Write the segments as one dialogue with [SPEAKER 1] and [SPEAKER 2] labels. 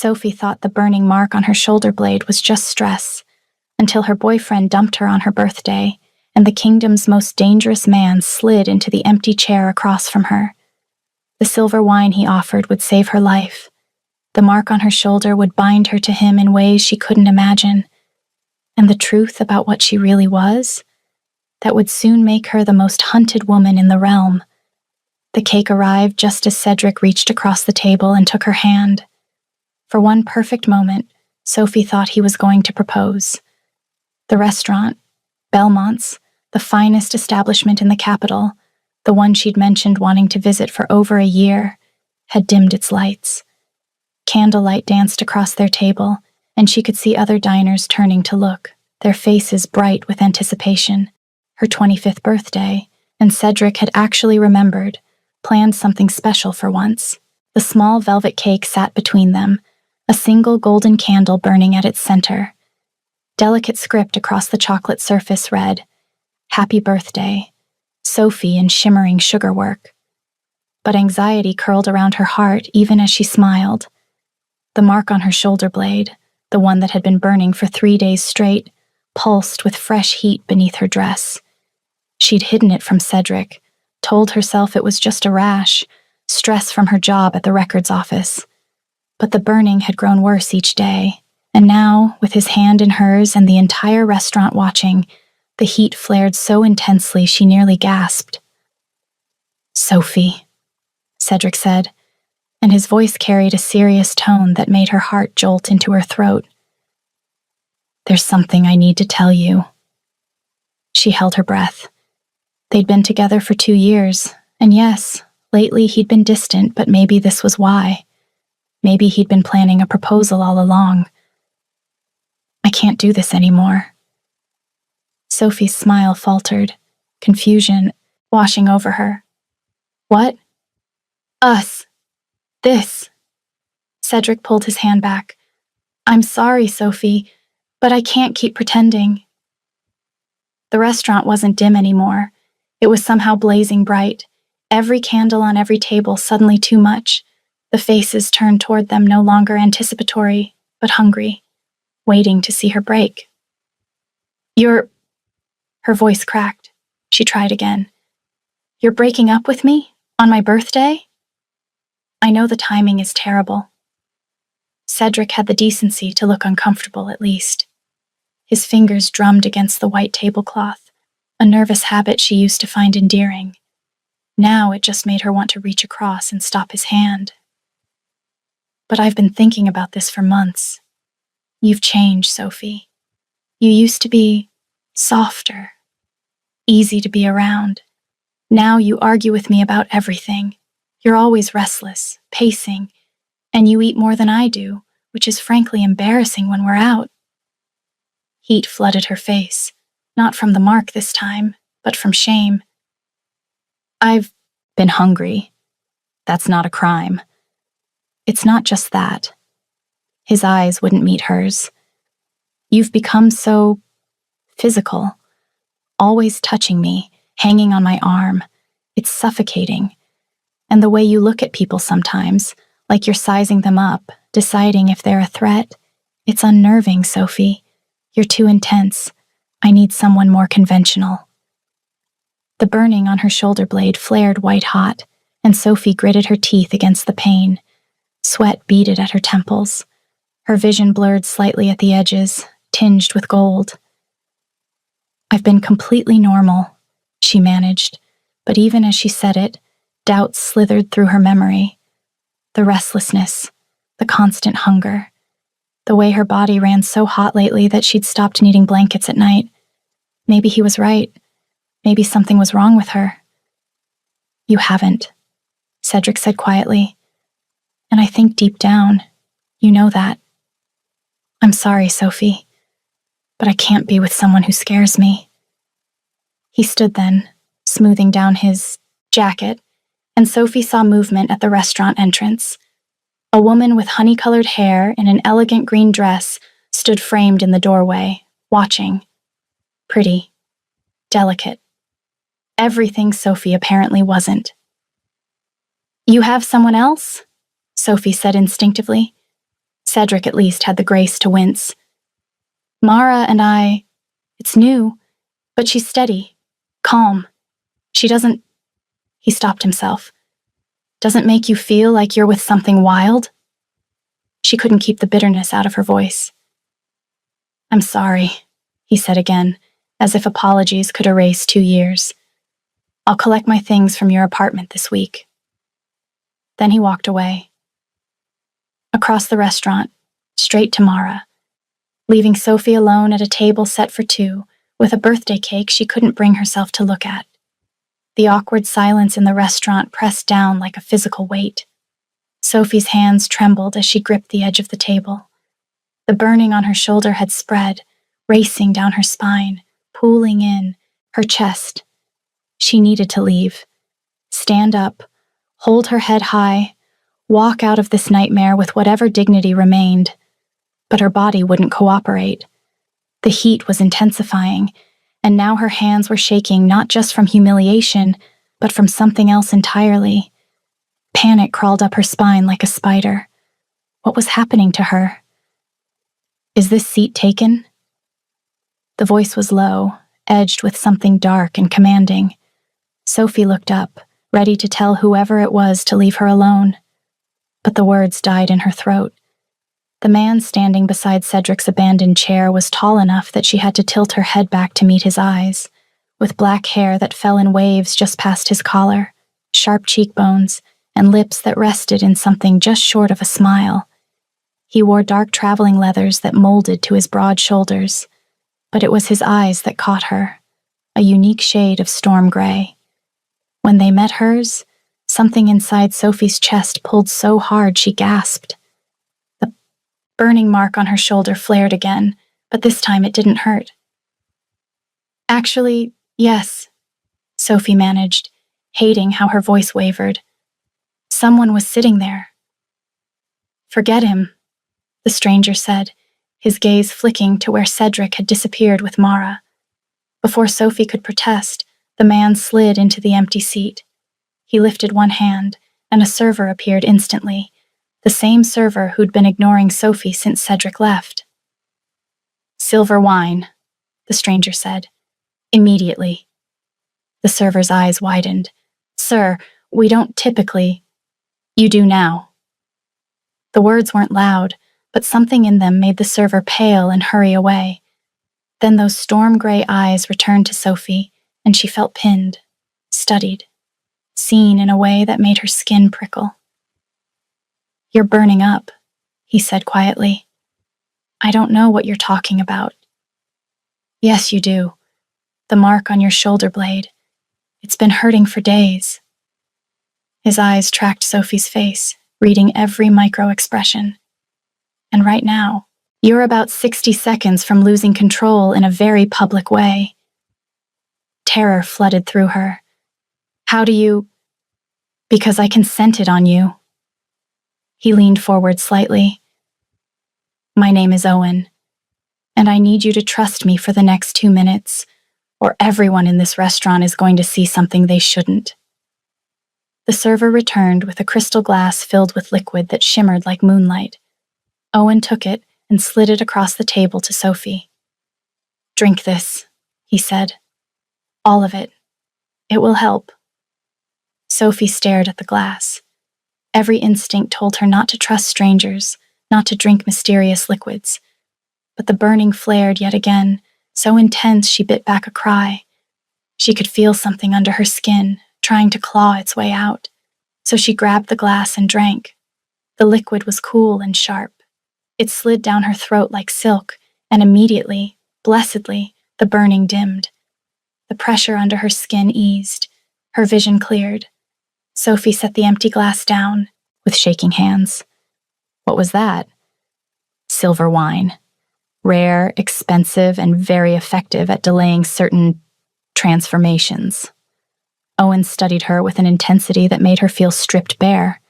[SPEAKER 1] Sophie thought the burning mark on her shoulder blade was just stress, until her boyfriend dumped her on her birthday, and the kingdom's most dangerous man slid into the empty chair across from her. The silver wine he offered would save her life. The mark on her shoulder would bind her to him in ways she couldn't imagine. And the truth about what she really was? That would soon make her the most hunted woman in the realm. The cake arrived just as Cedric reached across the table and took her hand. For one perfect moment, Sophie thought he was going to propose. The restaurant, Belmont's, the finest establishment in the capital, the one she'd mentioned wanting to visit for over a year, had dimmed its lights. Candlelight danced across their table, and she could see other diners turning to look, their faces bright with anticipation. Her 25th birthday, and Cedric had actually remembered, planned something special for once. The small velvet cake sat between them, a single golden candle burning at its center. Delicate script across the chocolate surface read, "Happy Birthday, Sophie," in shimmering sugarwork. But anxiety curled around her heart even as she smiled. The mark on her shoulder blade, the one that had been burning for 3 days straight, pulsed with fresh heat beneath her dress. She'd hidden it from Cedric, told herself it was just a rash, stress from her job at the records office. But the burning had grown worse each day, and now, with his hand in hers and the entire restaurant watching, the heat flared so intensely she nearly gasped. "Sophie," Cedric said, and his voice carried a serious tone that made her heart jolt into her throat. "There's something I need to tell you." She held her breath. They'd been together for 2 years, and yes, lately he'd been distant, but maybe this was why. Maybe he'd been planning a proposal all along. "I can't do this anymore." Sophie's smile faltered, confusion washing over her. "What?" "Us. This." Cedric pulled his hand back. "I'm sorry, Sophie, but I can't keep pretending." The restaurant wasn't dim anymore. It was somehow blazing bright. Every candle on every table suddenly too much. The faces turned toward them no longer anticipatory, but hungry, waiting to see her break. "You're..." Her voice cracked. She tried again. "You're breaking up with me? On my birthday?" "I know the timing is terrible." Cedric had the decency to look uncomfortable at least. His fingers drummed against the white tablecloth, a nervous habit she used to find endearing. Now it just made her want to reach across and stop his hand. "But I've been thinking about this for months. You've changed, Sophie. You used to be softer, easy to be around. Now you argue with me about everything. You're always restless, pacing, and you eat more than I do, which is frankly embarrassing when we're out." Heat flooded her face, not from the mark this time, but from shame. "I've been hungry. That's not a crime." "It's not just that." His eyes wouldn't meet hers. "You've become so physical, always touching me, hanging on my arm. It's suffocating. And the way you look at people sometimes, like you're sizing them up, deciding if they're a threat, it's unnerving, Sophie. You're too intense. I need someone more conventional." The burning on her shoulder blade flared white hot, and Sophie gritted her teeth against the pain. Sweat beaded at her temples. Her vision blurred slightly at the edges, tinged with gold. "I've been completely normal," she managed, but even as she said it, doubt slithered through her memory. The restlessness, the constant hunger, the way her body ran so hot lately that she'd stopped needing blankets at night. Maybe he was right. Maybe something was wrong with her. "You haven't," Cedric said quietly. "And I think deep down, you know that. I'm sorry, Sophie, but I can't be with someone who scares me." He stood then, smoothing down his jacket, and Sophie saw movement at the restaurant entrance. A woman with honey-colored hair in an elegant green dress stood framed in the doorway, watching. Pretty, delicate. Everything Sophie apparently wasn't. "You have someone else?" Sophie said instinctively. Cedric at least had the grace to wince. Mara and I, it's new, but she's steady, calm. She doesn't, he stopped himself. Doesn't make you feel like you're with something wild? She couldn't keep the bitterness out of her voice. I'm sorry, he said again, as if apologies could erase 2 years. I'll collect my things from your apartment this week. Then he walked away. Across the restaurant, straight to Mara, leaving Sophie alone at a table set for 2, with a birthday cake she couldn't bring herself to look at. The awkward silence in the restaurant pressed down like a physical weight. Sophie's hands trembled as she gripped the edge of the table. The burning on her shoulder had spread, racing down her spine, pooling in her chest. She needed to leave. Stand up, hold her head high, walk out of this nightmare with whatever dignity remained. But her body wouldn't cooperate. The heat was intensifying, and now her hands were shaking not just from humiliation, but from something else entirely. Panic crawled up her spine like a spider. What was happening to her? Is this seat taken? The voice was low, edged with something dark and commanding. Sophie looked up, ready to tell whoever it was to leave her alone. But the words died in her throat. The man standing beside Cedric's abandoned chair was tall enough that she had to tilt her head back to meet his eyes, with black hair that fell in waves just past his collar, sharp cheekbones, and lips that rested in something just short of a smile. He wore dark traveling leathers that molded to his broad shoulders, but it was his eyes that caught her, a unique shade of storm gray. When they met hers, something inside Sophie's chest pulled so hard she gasped. The burning mark on her shoulder flared again, but this time it didn't hurt. Actually, yes, Sophie managed, hating how her voice wavered. Someone was sitting there. Forget him, the stranger said, his gaze flicking to where Cedric had disappeared with Mara. Before Sophie could protest, the man slid into the empty seat. He lifted one hand, and a server appeared instantly, the same server who'd been ignoring Sophie since Cedric left. Silver wine, the stranger said. Immediately. The server's eyes widened. Sir, we don't typically. You do now. The words weren't loud, but something in them made the server pale and hurry away. Then those storm-gray eyes returned to Sophie, and she felt pinned, studied, seen in a way that made her skin prickle. You're burning up, he said quietly. I don't know what you're talking about. Yes, you do. The mark on your shoulder blade. It's been hurting for days. His eyes tracked Sophie's face, reading every micro-expression. And right now, you're about 60 seconds from losing control in a very public way. Terror flooded through her. How do you... Because I consented on you. He leaned forward slightly. My name is Owen, and I need you to trust me for the next 2 minutes, or everyone in this restaurant is going to see something they shouldn't. The server returned with a crystal glass filled with liquid that shimmered like moonlight. Owen took it and slid it across the table to Sophie. Drink this, he said. All of it. It will help. Sophie stared at the glass. Every instinct told her not to trust strangers, not to drink mysterious liquids. But the burning flared yet again, so intense she bit back a cry. She could feel something under her skin, trying to claw its way out. So she grabbed the glass and drank. The liquid was cool and sharp. It slid down her throat like silk, and immediately, blessedly, the burning dimmed. The pressure under her skin eased. Her vision cleared. Sophie set the empty glass down, with shaking hands. What was that? Silver wine. Rare, expensive, and very effective at delaying certain transformations. Owen studied her with an intensity that made her feel stripped bare.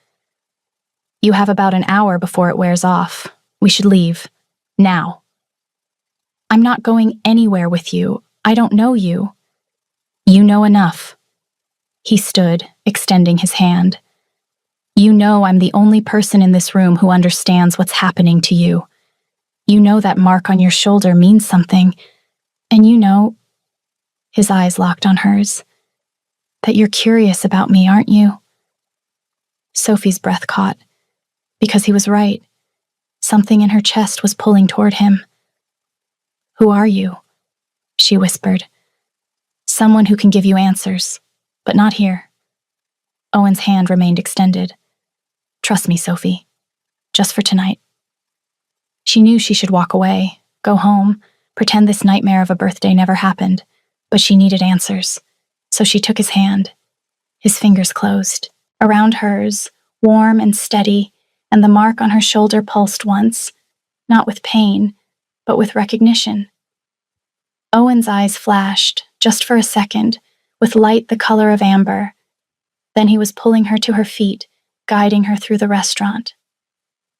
[SPEAKER 1] You have about an hour before it wears off. We should leave. Now. I'm not going anywhere with you. I don't know you. You know enough. He stood, extending his hand. You know I'm the only person in this room who understands what's happening to you. You know that mark on your shoulder means something, and you know," his eyes locked on hers, "that you're curious about me, aren't you?" Sophie's breath caught, because he was right. Something in her chest was pulling toward him. "Who are you?" she whispered. "Someone who can give you answers, but not here." Owen's hand remained extended. "Trust me, Sophie. Just for tonight." She knew she should walk away, go home, pretend this nightmare of a birthday never happened, but she needed answers. So she took his hand. His fingers closed around hers, warm and steady, and the mark on her shoulder pulsed once, not with pain, but with recognition. Owen's eyes flashed, just for a second, with light the color of amber. Then he was pulling her to her feet, guiding her through the restaurant.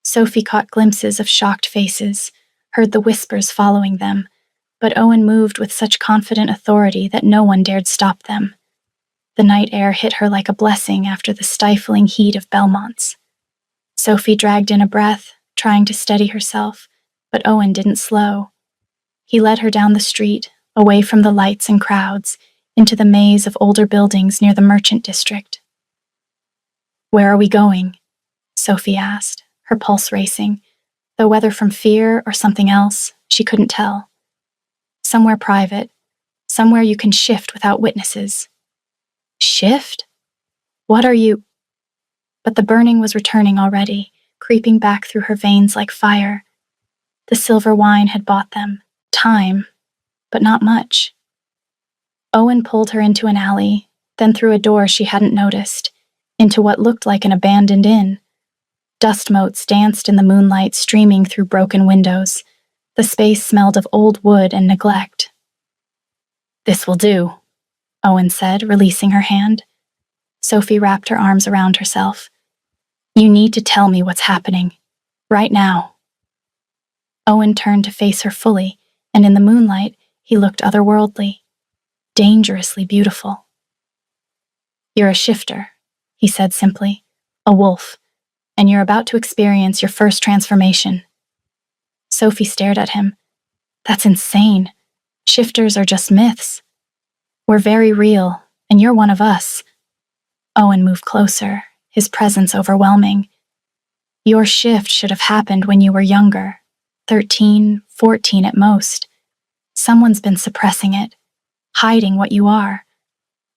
[SPEAKER 1] Sophie caught glimpses of shocked faces, heard the whispers following them, but Owen moved with such confident authority that no one dared stop them. The night air hit her like a blessing after the stifling heat of Belmont's. Sophie dragged in a breath, trying to steady herself, but Owen didn't slow. He led her down the street, away from the lights and crowds, into the maze of older buildings near the merchant district. "Where are we going?" Sophie asked, her pulse racing, though whether from fear or something else, she couldn't tell. "Somewhere private, somewhere you can shift without witnesses." "Shift? What are you—" But the burning was returning already, creeping back through her veins like fire. The silver wine had bought them time, but not much. Owen pulled her into an alley, then through a door she hadn't noticed, into what looked like an abandoned inn. Dust motes danced in the moonlight streaming through broken windows. The space smelled of old wood and neglect. "This will do," Owen said, releasing her hand. Sophie wrapped her arms around herself. "You need to tell me what's happening. Right now." Owen turned to face her fully, and in the moonlight, he looked otherworldly, dangerously beautiful. "You're a shifter," he said simply, "a wolf, and you're about to experience your first transformation." Sophie stared at him. "That's insane. Shifters are just myths. We're very real, and you're one of us." Owen moved closer, his presence overwhelming. "Your shift should have happened when you were younger, 13, 14 at most. Someone's been suppressing it, hiding what you are.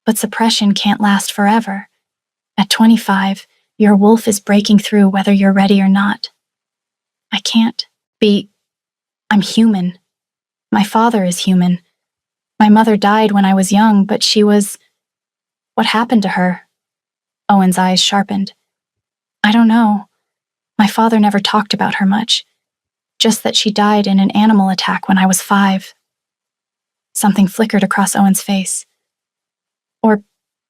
[SPEAKER 1] But suppression can't last forever. At 25, your wolf is breaking through whether you're ready or not." "I can't be. I'm human. My father is human. My mother died when I was young, but she was—" "What happened to her?" Owen's eyes sharpened. "I don't know. My father never talked about her much. Just that she died in an animal attack when I was 5. Something flickered across Owen's face. "Or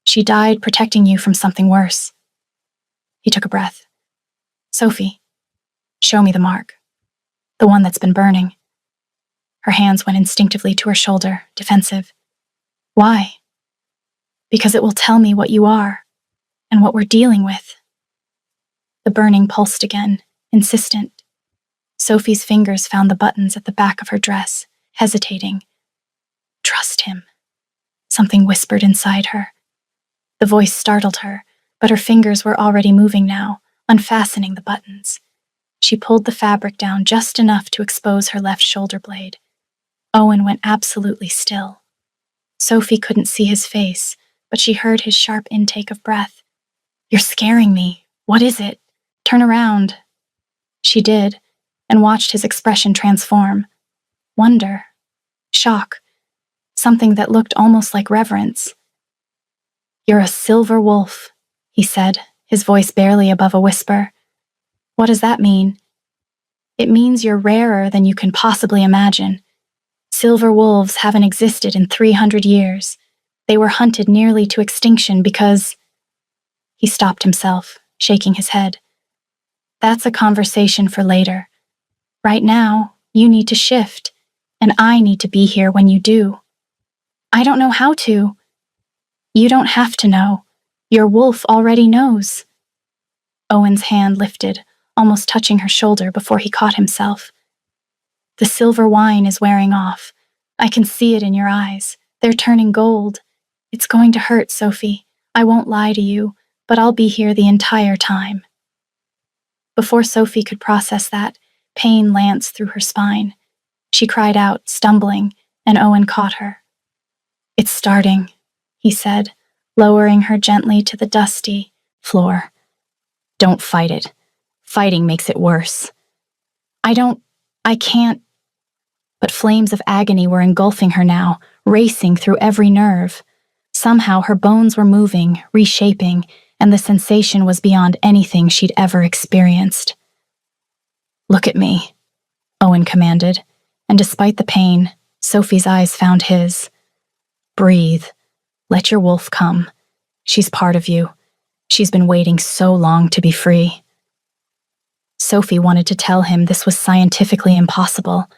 [SPEAKER 1] she died protecting you from something worse." He took a breath. "Sophie, show me the mark. The one that's been burning." Her hands went instinctively to her shoulder, defensive. "Why?" "Because it will tell me what you are, and what we're dealing with." The burning pulsed again, insistent. Sophie's fingers found the buttons at the back of her dress, hesitating. "Trust him," something whispered inside her. The voice startled her, but her fingers were already moving now, unfastening the buttons. She pulled the fabric down just enough to expose her left shoulder blade. Owen went absolutely still. Sophie couldn't see his face, but she heard his sharp intake of breath. "You're scaring me. What is it? Turn around." She did, and watched his expression transform. Wonder, shock, something that looked almost like reverence. "You're a silver wolf," he said, his voice barely above a whisper. "What does that mean?" "It means you're rarer than you can possibly imagine. Silver wolves haven't existed in 300 years. They were hunted nearly to extinction because—" He stopped himself, shaking his head. "That's a conversation for later. Right now, you need to shift, and I need to be here when you do." "I don't know how to." "You don't have to know. Your wolf already knows." Owen's hand lifted, almost touching her shoulder before he caught himself. The silver wine is wearing off. I can see it in your eyes. They're turning gold. It's going to hurt, Sophie. I won't lie to you, but I'll be here the entire time. Before Sophie could process that, pain lanced through her spine. She cried out, stumbling, and Owen caught her. It's starting, he said, lowering her gently to the dusty floor. Don't fight it. Fighting makes it worse. I can't. But flames of agony were engulfing her now, racing through every nerve. Somehow her bones were moving, reshaping, and the sensation was beyond anything she'd ever experienced. Look at me, Owen commanded, and despite the pain, Sophie's eyes found his. Breathe. Let your wolf come. She's part of you. She's been waiting so long to be free. Sophie wanted to tell him this was scientifically impossible,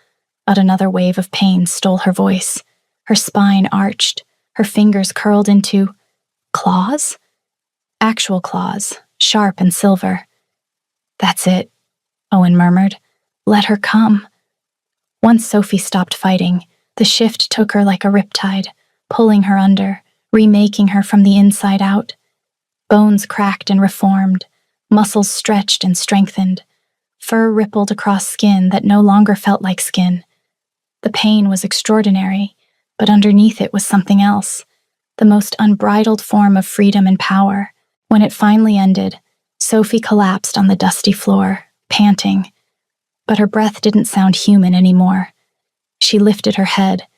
[SPEAKER 1] but another wave of pain stole her voice. Her spine arched, her fingers curled into claws? Actual claws, sharp and silver. That's it, Owen murmured. Let her come. Once Sophie stopped fighting, the shift took her like a riptide, pulling her under, remaking her from the inside out. Bones cracked and reformed, muscles stretched and strengthened. Fur rippled across skin that no longer felt like skin. The pain was extraordinary, but underneath it was something else, the most unbridled form of freedom and power. When it finally ended, Sophie collapsed on the dusty floor, panting. But her breath didn't sound human anymore. She lifted her head,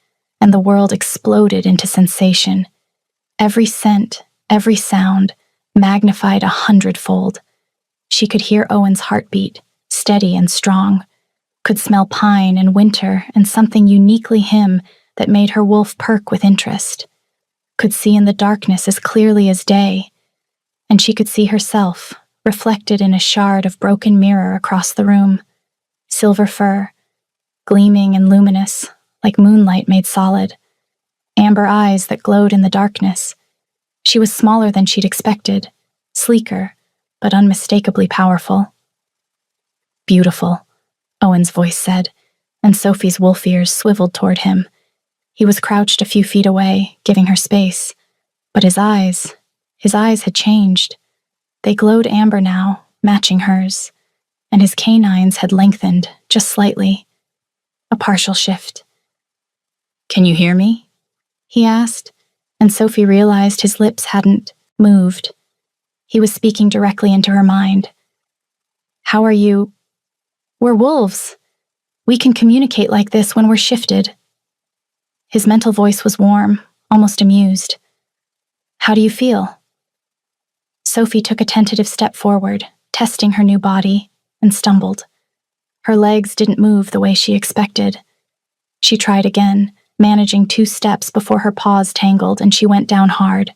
[SPEAKER 1] and the world exploded into sensation. Every scent, every sound, magnified 100-fold. She could hear Owen's heartbeat, steady and strong, could smell pine and winter and something uniquely him that made her wolf perk with interest, could see in the darkness as clearly as day, and she could see herself, reflected in a shard of broken mirror across the room. Silver fur, gleaming and luminous, like moonlight made solid. Amber eyes that glowed in the darkness. She was smaller than she'd expected, sleeker, but unmistakably powerful. Beautiful, Owen's voice said, and Sophie's wolf ears swiveled toward him. He was crouched a few feet away, giving her space, but his eyes had changed. They glowed amber now, matching hers, and his canines had lengthened just slightly. A partial shift. Can you hear me? He asked, and Sophie realized his lips hadn't moved. He was speaking directly into her mind. How are you? We're wolves. We can communicate like this when we're shifted. His mental voice was warm, almost amused. How do you feel? Sophie took a tentative step forward, testing her new body, and stumbled. Her legs didn't move the way she expected. She tried again, managing 2 steps before her paws tangled and she went down hard.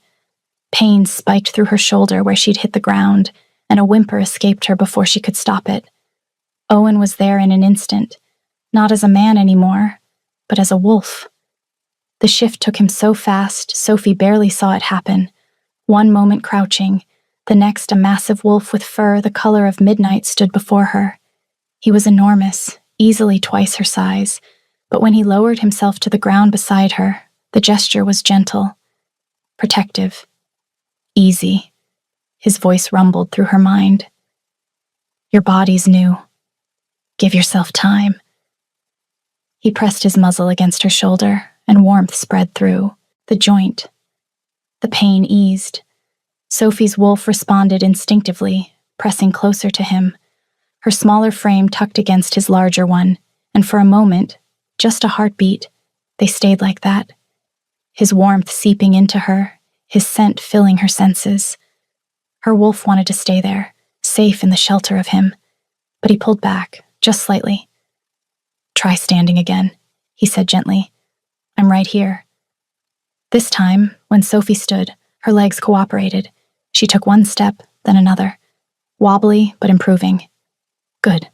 [SPEAKER 1] Pain spiked through her shoulder where she'd hit the ground, and a whimper escaped her before she could stop it. Owen was there in an instant, not as a man anymore, but as a wolf. The shift took him so fast, Sophie barely saw it happen. One moment crouching, the next a massive wolf with fur the color of midnight stood before her. He was enormous, easily twice her size, but when he lowered himself to the ground beside her, the gesture was gentle, protective, easy. His voice rumbled through her mind. Your body's new. Give yourself time. He pressed his muzzle against her shoulder, and warmth spread through the joint. The pain eased. Sophie's wolf responded instinctively, pressing closer to him, her smaller frame tucked against his larger one, and for a moment, just a heartbeat, they stayed like that. His warmth seeping into her, his scent filling her senses. Her wolf wanted to stay there, safe in the shelter of him, but he pulled back, just slightly. Try standing again, he said gently. I'm right here. This time, when Sophie stood, her legs cooperated. She took one step, then another. Wobbly, but improving. Good.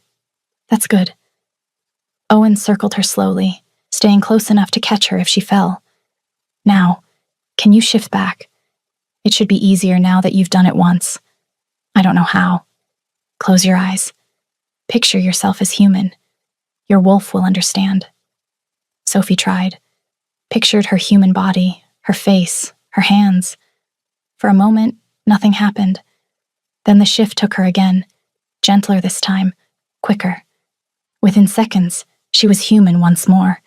[SPEAKER 1] That's good. Owen circled her slowly, staying close enough to catch her if she fell. Now, can you shift back? It should be easier now that you've done it once. I don't know how. Close your eyes. Picture yourself as human. Your wolf will understand. Sophie tried. Pictured her human body, her face, her hands. For a moment, nothing happened. Then the shift took her again, gentler this time, quicker. Within seconds, she was human once more,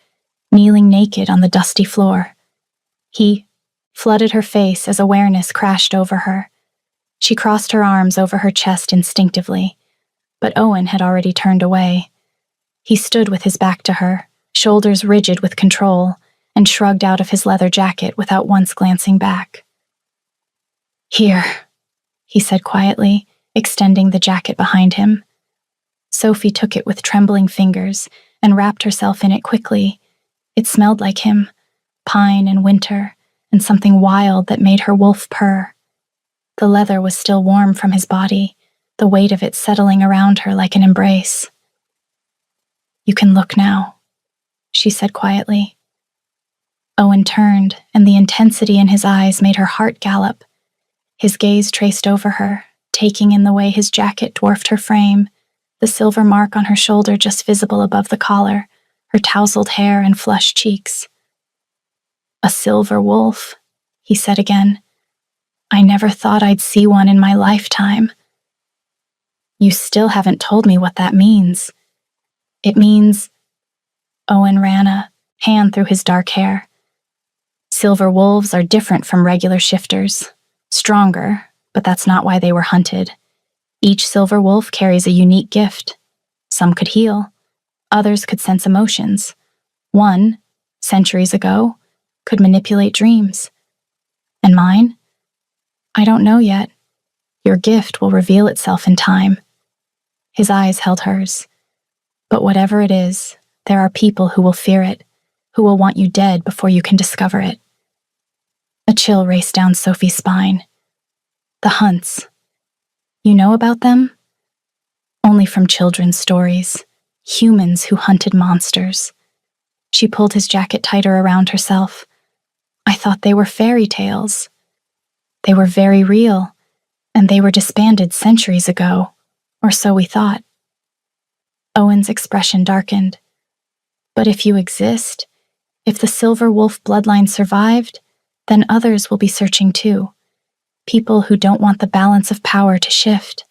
[SPEAKER 1] kneeling naked on the dusty floor. He flooded her face as awareness crashed over her. She crossed her arms over her chest instinctively, but Owen had already turned away. He stood with his back to her, shoulders rigid with control, and shrugged out of his leather jacket without once glancing back. "Here," he said quietly, extending the jacket behind him. Sophie took it with trembling fingers and wrapped herself in it quickly. It smelled like him, pine and winter, and something wild that made her wolf purr. The leather was still warm from his body, the weight of it settling around her like an embrace. "You can look now," she said quietly. Owen turned, and the intensity in his eyes made her heart gallop. His gaze traced over her, taking in the way his jacket dwarfed her frame, the silver mark on her shoulder just visible above the collar, her tousled hair and flushed cheeks. "A silver wolf," he said again. "I never thought I'd see one in my lifetime." "You still haven't told me what that means." "It means—" Owen ran a hand through his dark hair. "Silver wolves are different from regular shifters. Stronger, but that's not why they were hunted. Each silver wolf carries a unique gift. Some could heal. Others could sense emotions. One, centuries ago, could manipulate dreams. And mine? I don't know yet. Your gift will reveal itself in time." His eyes held hers. "But whatever it is, there are people who will fear it, who will want you dead before you can discover it." A chill raced down Sophie's spine. "The hunts. You know about them?" "Only from children's stories. Humans who hunted monsters." She pulled his jacket tighter around herself. "I thought they were fairy tales." "They were very real, and they were disbanded centuries ago, or so we thought." Owen's expression darkened. "But if you exist, if the silver wolf bloodline survived, then others will be searching too. People who don't want the balance of power to shift."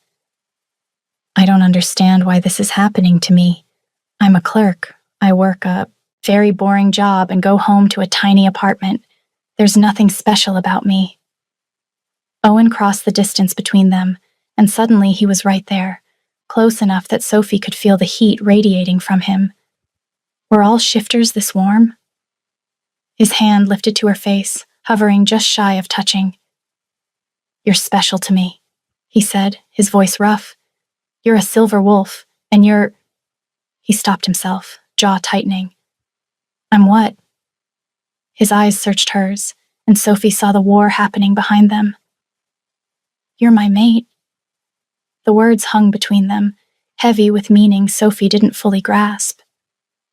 [SPEAKER 1] "I don't understand why this is happening to me. I'm a clerk. I work a very boring job and go home to a tiny apartment. There's nothing special about me." Owen crossed the distance between them, and suddenly he was right there, close enough that Sophie could feel the heat radiating from him. Were all shifters this warm? His hand lifted to her face, hovering just shy of touching. "You're special to me," he said, his voice rough. "You're a silver wolf, and you're—" He stopped himself, jaw tightening. "I'm what?" His eyes searched hers, and Sophie saw the war happening behind them. "You're my mate." The words hung between them, heavy with meaning Sophie didn't fully grasp.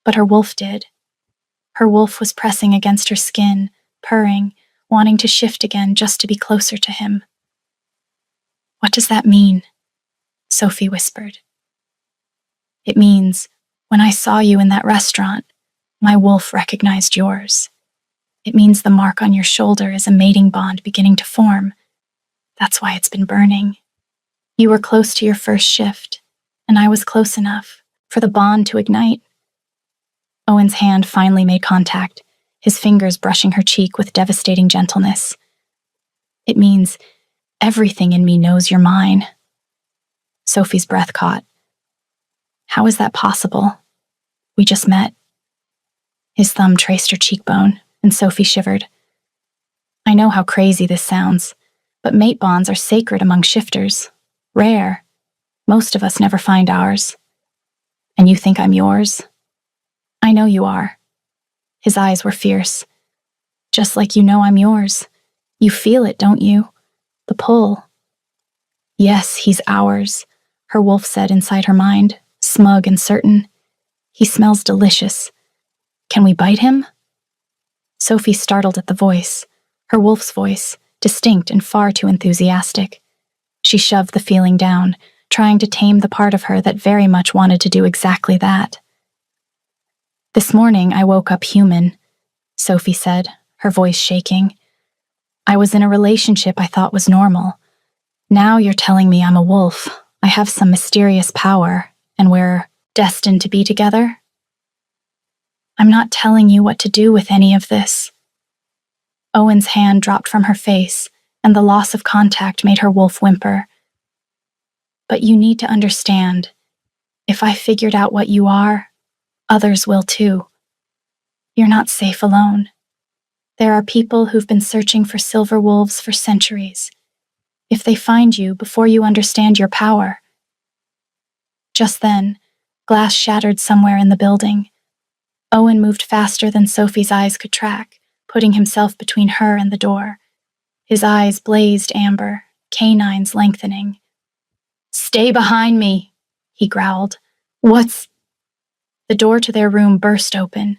[SPEAKER 1] But her wolf did. Her wolf was pressing against her skin, purring, wanting to shift again just to be closer to him. "What does that mean?" Sophie whispered. "It means, when I saw you in that restaurant, my wolf recognized yours. It means the mark on your shoulder is a mating bond beginning to form. That's why it's been burning. You were close to your first shift, and I was close enough for the bond to ignite." Owen's hand finally made contact, his fingers brushing her cheek with devastating gentleness. "It means everything in me knows you're mine." Sophie's breath caught. "How is that possible? We just met." His thumb traced her cheekbone, and Sophie shivered. "I know how crazy this sounds, but mate bonds are sacred among shifters. Rare. Most of us never find ours. And you think I'm yours? I know you are." His eyes were fierce. "Just like you know I'm yours. You feel it, don't you? The pull." "Yes, he's ours," her wolf said inside her mind, smug and certain. "He smells delicious. Can we bite him?" Sophie startled at the voice, her wolf's voice, distinct and far too enthusiastic. She shoved the feeling down, trying to tame the part of her that very much wanted to do exactly that. "This morning I woke up human," Sophie said, her voice shaking. "I was in a relationship I thought was normal. Now you're telling me I'm a wolf. I have some mysterious power, and we're destined to be together? I'm not telling you what to do with any of this." Owen's hand dropped from her face, and the loss of contact made her wolf whimper. "But you need to understand, if I figured out what you are, others will too. You're not safe alone. There are people who've been searching for silver wolves for centuries. If they find you before you understand your power..." Just then, glass shattered somewhere in the building. Owen moved faster than Sophie's eyes could track, putting himself between her and the door. His eyes blazed amber, canines lengthening. "Stay behind me," he growled. "What's..." The door to their room burst open.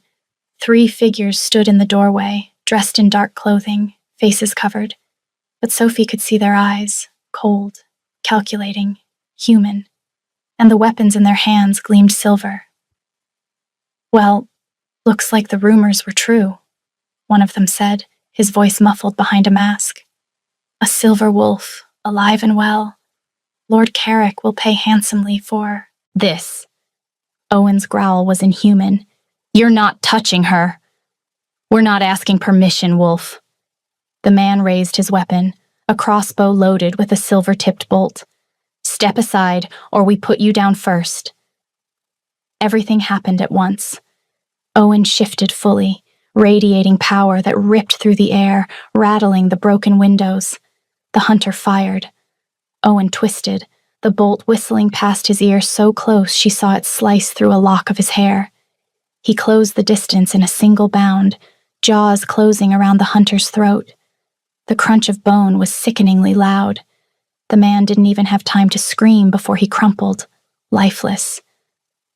[SPEAKER 1] 3 figures stood in the doorway, dressed in dark clothing, faces covered. But Sophie could see their eyes, cold, calculating, human, and the weapons in their hands gleamed silver. "Well, looks like the rumors were true," one of them said, his voice muffled behind a mask. "A silver wolf, alive and well. Lord Carrick will pay handsomely for this." Owen's growl was inhuman. "You're not touching her." "We're not asking permission, wolf." The man raised his weapon, a crossbow loaded with a silver-tipped bolt. "Step aside, or we put you down first." Everything happened at once. Owen shifted fully, radiating power that ripped through the air, rattling the broken windows. The hunter fired. Owen twisted, the bolt whistling past his ear so close she saw it slice through a lock of his hair. He closed the distance in a single bound, jaws closing around the hunter's throat. The crunch of bone was sickeningly loud. The man didn't even have time to scream before he crumpled, lifeless.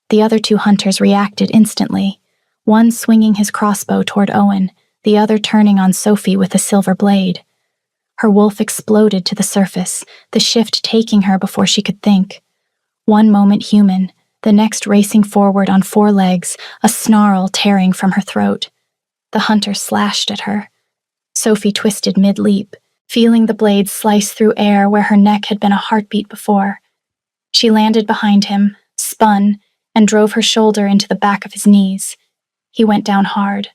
[SPEAKER 1] The other 2 hunters reacted instantly, one swinging his crossbow toward Owen, the other turning on Sophie with a silver blade. Her wolf exploded to the surface, the shift taking her before she could think. One moment human, the next racing forward on 4 legs, a snarl tearing from her throat. The hunter slashed at her. Sophie twisted mid-leap, feeling the blade slice through air where her neck had been a heartbeat before. She landed behind him, spun, and drove her shoulder into the back of his knees. He went down hard.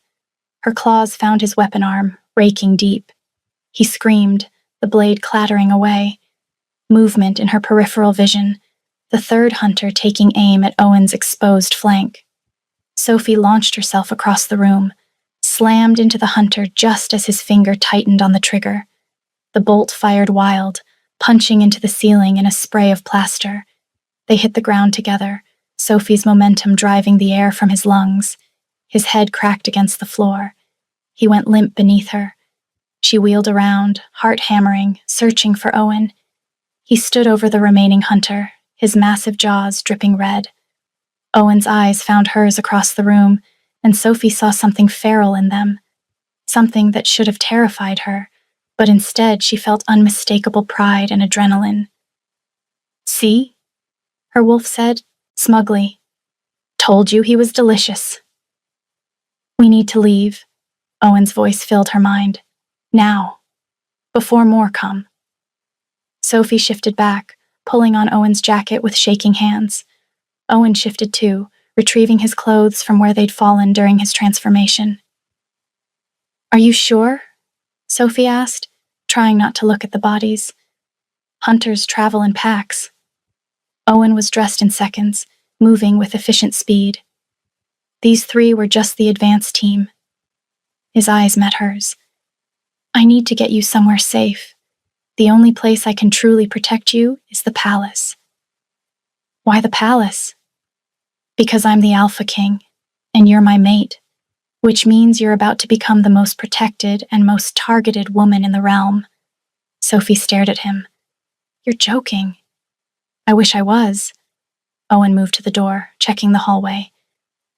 [SPEAKER 1] Her claws found his weapon arm, raking deep. He screamed, the blade clattering away. Movement in her peripheral vision, the 3rd hunter taking aim at Owen's exposed flank. Sophie launched herself across the room, slammed into the hunter just as his finger tightened on the trigger. The bolt fired wild, punching into the ceiling in a spray of plaster. They hit the ground together, Sophie's momentum driving the air from his lungs. His head cracked against the floor. He went limp beneath her. She wheeled around, heart hammering, searching for Owen. He stood over the remaining hunter, his massive jaws dripping red. Owen's eyes found hers across the room, and Sophie saw something feral in them, something that should have terrified her, but instead she felt unmistakable pride and adrenaline. "See?" her wolf said, smugly. "Told you he was delicious." "We need to leave," Owen's voice filled her mind. "Now, before more come." Sophie shifted back, pulling on Owen's jacket with shaking hands. Owen shifted too, retrieving his clothes from where they'd fallen during his transformation. "Are you sure?" Sophie asked, trying not to look at the bodies. "Hunters travel in packs." Owen was dressed in seconds, moving with efficient speed. These 3 were just the advance team. His eyes met hers. "I need to get you somewhere safe. The only place I can truly protect you is the palace." "Why the palace?" "Because I'm the Alpha King, and you're my mate, which means you're about to become the most protected and most targeted woman in the realm." Sophie stared at him. "You're joking." "I wish I was." Owen moved to the door, checking the hallway.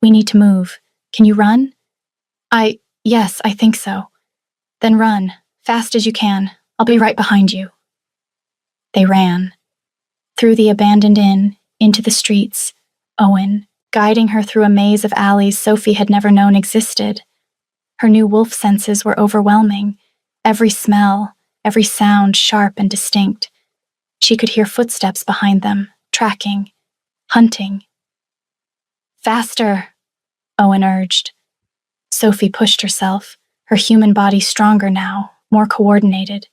[SPEAKER 1] "We need to move. Can you run?" Yes, I think so." "Then run, fast as you can. I'll be right behind you." They ran. Through the abandoned inn, into the streets, Owen, guiding her through a maze of alleys Sophie had never known existed. Her new wolf senses were overwhelming, every smell, every sound sharp and distinct. She could hear footsteps behind them, tracking, hunting. "Faster," Owen urged. Sophie pushed herself, her human body stronger now, more coordinated.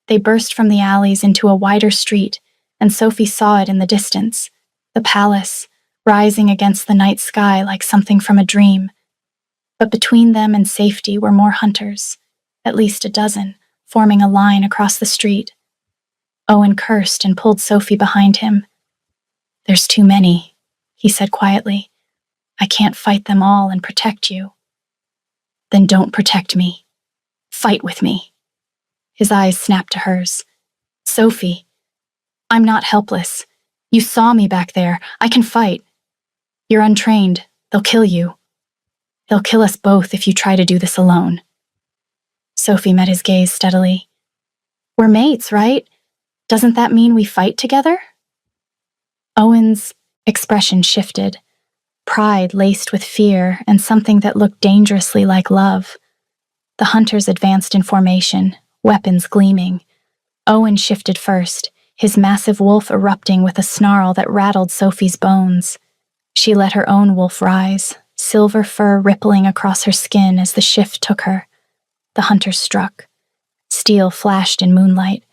[SPEAKER 1] They burst from the alleys into a wider street, and Sophie saw it in the distance, the palace, rising against the night sky like something from a dream. But between them and safety were more hunters, at least a dozen, forming a line across the street. Owen cursed and pulled Sophie behind him. "There's too many," he said quietly. "I can't fight them all and protect you." "Then don't protect me. Fight with me." His eyes snapped to hers. "Sophie, I'm not helpless. You saw me back there. I can fight. You're untrained. They'll kill you. They'll kill us both if you try to do this alone." Sophie met his gaze steadily. "We're mates, right? Doesn't that mean we fight together?" Owen's expression shifted, pride laced with fear and something that looked dangerously like love. The hunters advanced in formation, weapons gleaming. Owen shifted first, his massive wolf erupting with a snarl that rattled Sophie's bones. She let her own wolf rise, silver fur rippling across her skin as the shift took her. The hunters struck. Steel flashed in moonlight.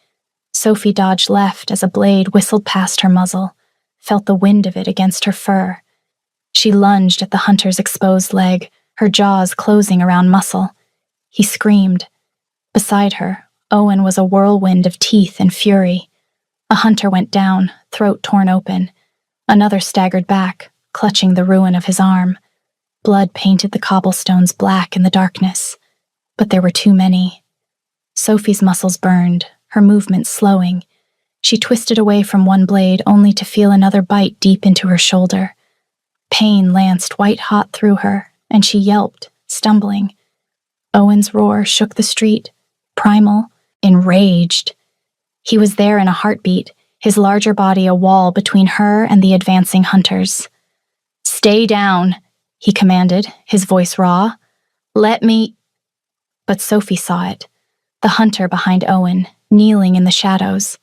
[SPEAKER 1] Sophie dodged left as a blade whistled past her muzzle, felt the wind of it against her fur. She lunged at the hunter's exposed leg, her jaws closing around muscle. He screamed. Beside her, Owen was a whirlwind of teeth and fury. A hunter went down, throat torn open. Another staggered back, clutching the ruin of his arm. Blood painted the cobblestones black in the darkness. But there were too many. Sophie's muscles burned, her movement slowing. She twisted away from one blade only to feel another bite deep into her shoulder. Pain lanced white-hot through her, and she yelped, stumbling. Owen's roar shook the street, primal, enraged. He was there in a heartbeat, his larger body a wall between her and the advancing hunters. "Stay down," he commanded, his voice raw. "Let me—" But Sophie saw it, the hunter behind Owen, kneeling in the shadows.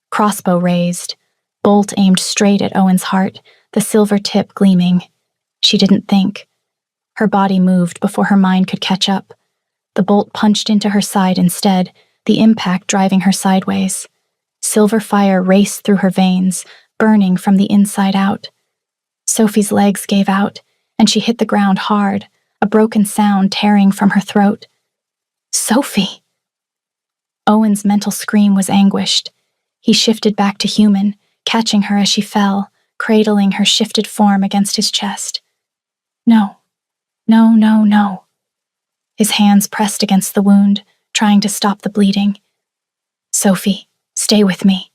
[SPEAKER 1] Crossbow raised, bolt aimed straight at Owen's heart, the silver tip gleaming. She didn't think. Her body moved before her mind could catch up. The bolt punched into her side instead, the impact driving her sideways. Silver fire raced through her veins, burning from the inside out. Sophie's legs gave out, and she hit the ground hard, a broken sound tearing from her throat. "Sophie!" Owen's mental scream was anguished. He shifted back to human, catching her as she fell, cradling her shifted form against his chest. "No, no, no, no." His hands pressed against the wound, trying to stop the bleeding. "Sophie, stay with me."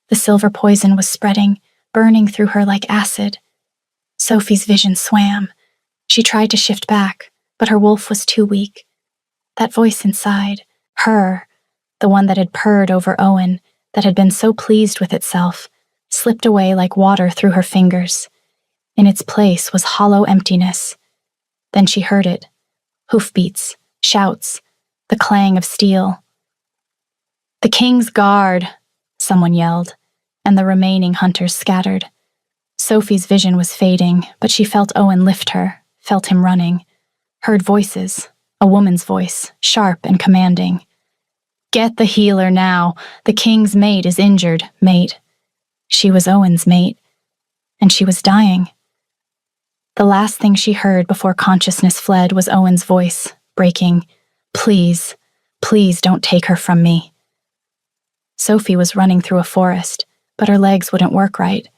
[SPEAKER 1] The silver poison was spreading, burning through her like acid. Sophie's vision swam. She tried to shift back, but her wolf was too weak. That voice inside, her, the one that had purred over Owen, that had been so pleased with itself, slipped away like water through her fingers. In its place was hollow emptiness. Then she heard it. Hoofbeats, shouts, the clang of steel. "The King's Guard!" someone yelled, and the remaining hunters scattered. Sophie's vision was fading, but she felt Owen lift her, felt him running. Heard voices, a woman's voice, sharp and commanding. "Get the healer now. The king's mate is injured, mate." She was Owen's mate, and she was dying. The last thing she heard before consciousness fled was Owen's voice, breaking, "Please, please don't take her from me." Sophie was running through a forest, but her legs wouldn't work right.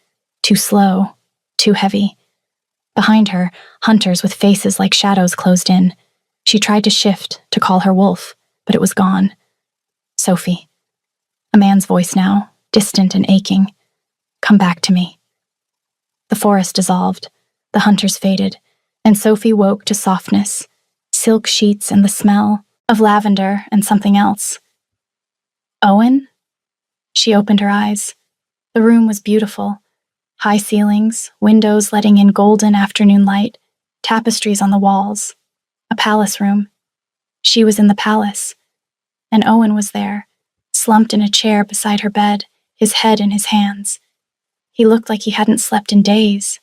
[SPEAKER 1] Too slow, too heavy. Behind her, hunters with faces like shadows closed in. She tried to shift, to call her wolf, but it was gone. "Sophie." A man's voice now, distant and aching. "Come back to me." The forest dissolved, the hunters faded, and Sophie woke to softness, silk sheets and the smell of lavender and something else. "Owen?" She opened her eyes. The room was beautiful. High ceilings, windows letting in golden afternoon light, tapestries on the walls. A palace room. She was in the palace, and Owen was there, slumped in a chair beside her bed, his head in his hands. He looked like he hadn't slept in days.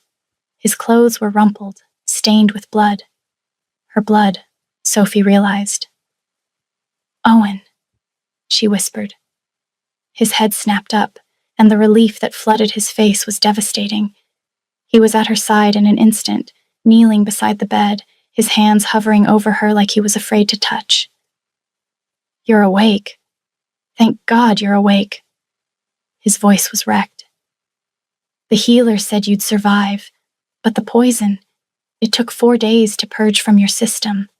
[SPEAKER 1] His clothes were rumpled, stained with blood. Her blood, Sophie realized. "Owen," she whispered. His head snapped up, and the relief that flooded his face was devastating. He was at her side in an instant, kneeling beside the bed, his hands hovering over her like he was afraid to touch. "You're awake. Thank God you're awake." His voice was wrecked. "The healer said you'd survive, but the poison, it took 4 days to purge from your system."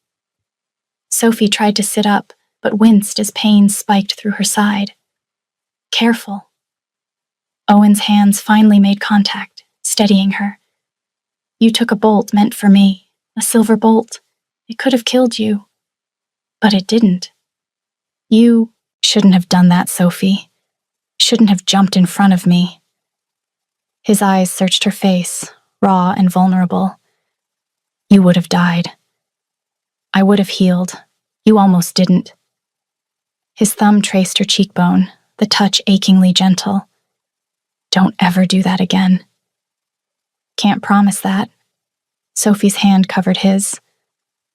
[SPEAKER 1] Sophie tried to sit up, but winced as pain spiked through her side. "Careful." Owen's hands finally made contact, steadying her. "You took a bolt meant for me, a silver bolt. It could have killed you. But it didn't. You shouldn't have done that, Sophie. Shouldn't have jumped in front of me." His eyes searched her face, raw and vulnerable. "You would have died. I would have healed. You almost didn't." His thumb traced her cheekbone, the touch achingly gentle. "Don't ever do that again." "Can't promise that." Sophie's hand covered his.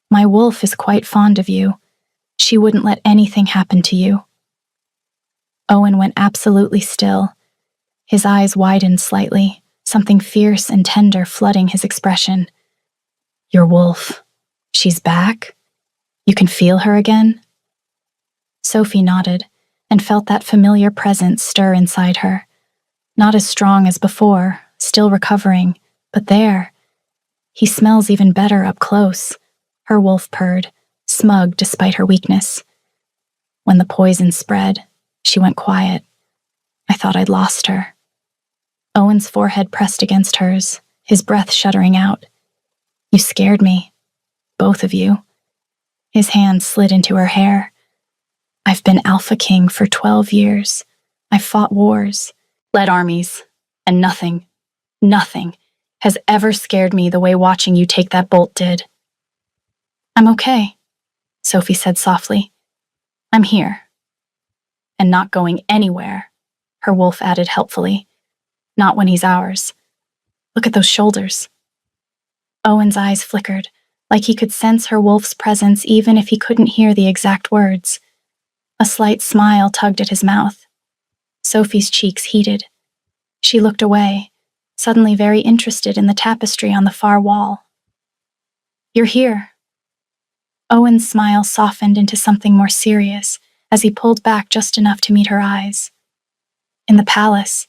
[SPEAKER 1] "My wolf is quite fond of you. She wouldn't let anything happen to you." Owen went absolutely still. His eyes widened slightly, something fierce and tender flooding his expression. "Your wolf. She's back? You can feel her again?" Sophie nodded and felt that familiar presence stir inside her. Not as strong as before, still recovering, but there. "He smells even better up close," her wolf purred, smug despite her weakness. "When the poison spread, she went quiet. I thought I'd lost her." Owen's forehead pressed against hers, his breath shuddering out. "You scared me. Both of you." His hand slid into her hair. "I've been Alpha King for 12 years. I've fought wars, led armies, and nothing has ever scared me the way watching you take that bolt did." "I'm okay," Sophie said softly. "I'm here. And not going anywhere," her wolf added helpfully. "Not when he's ours. Look at those shoulders." Owen's eyes flickered, like he could sense her wolf's presence even if he couldn't hear the exact words. A slight smile tugged at his mouth. Sophie's cheeks heated. She looked away, suddenly very interested in the tapestry on the far wall. "You're here." Owen's smile softened into something more serious as he pulled back just enough to meet her eyes. "In the palace,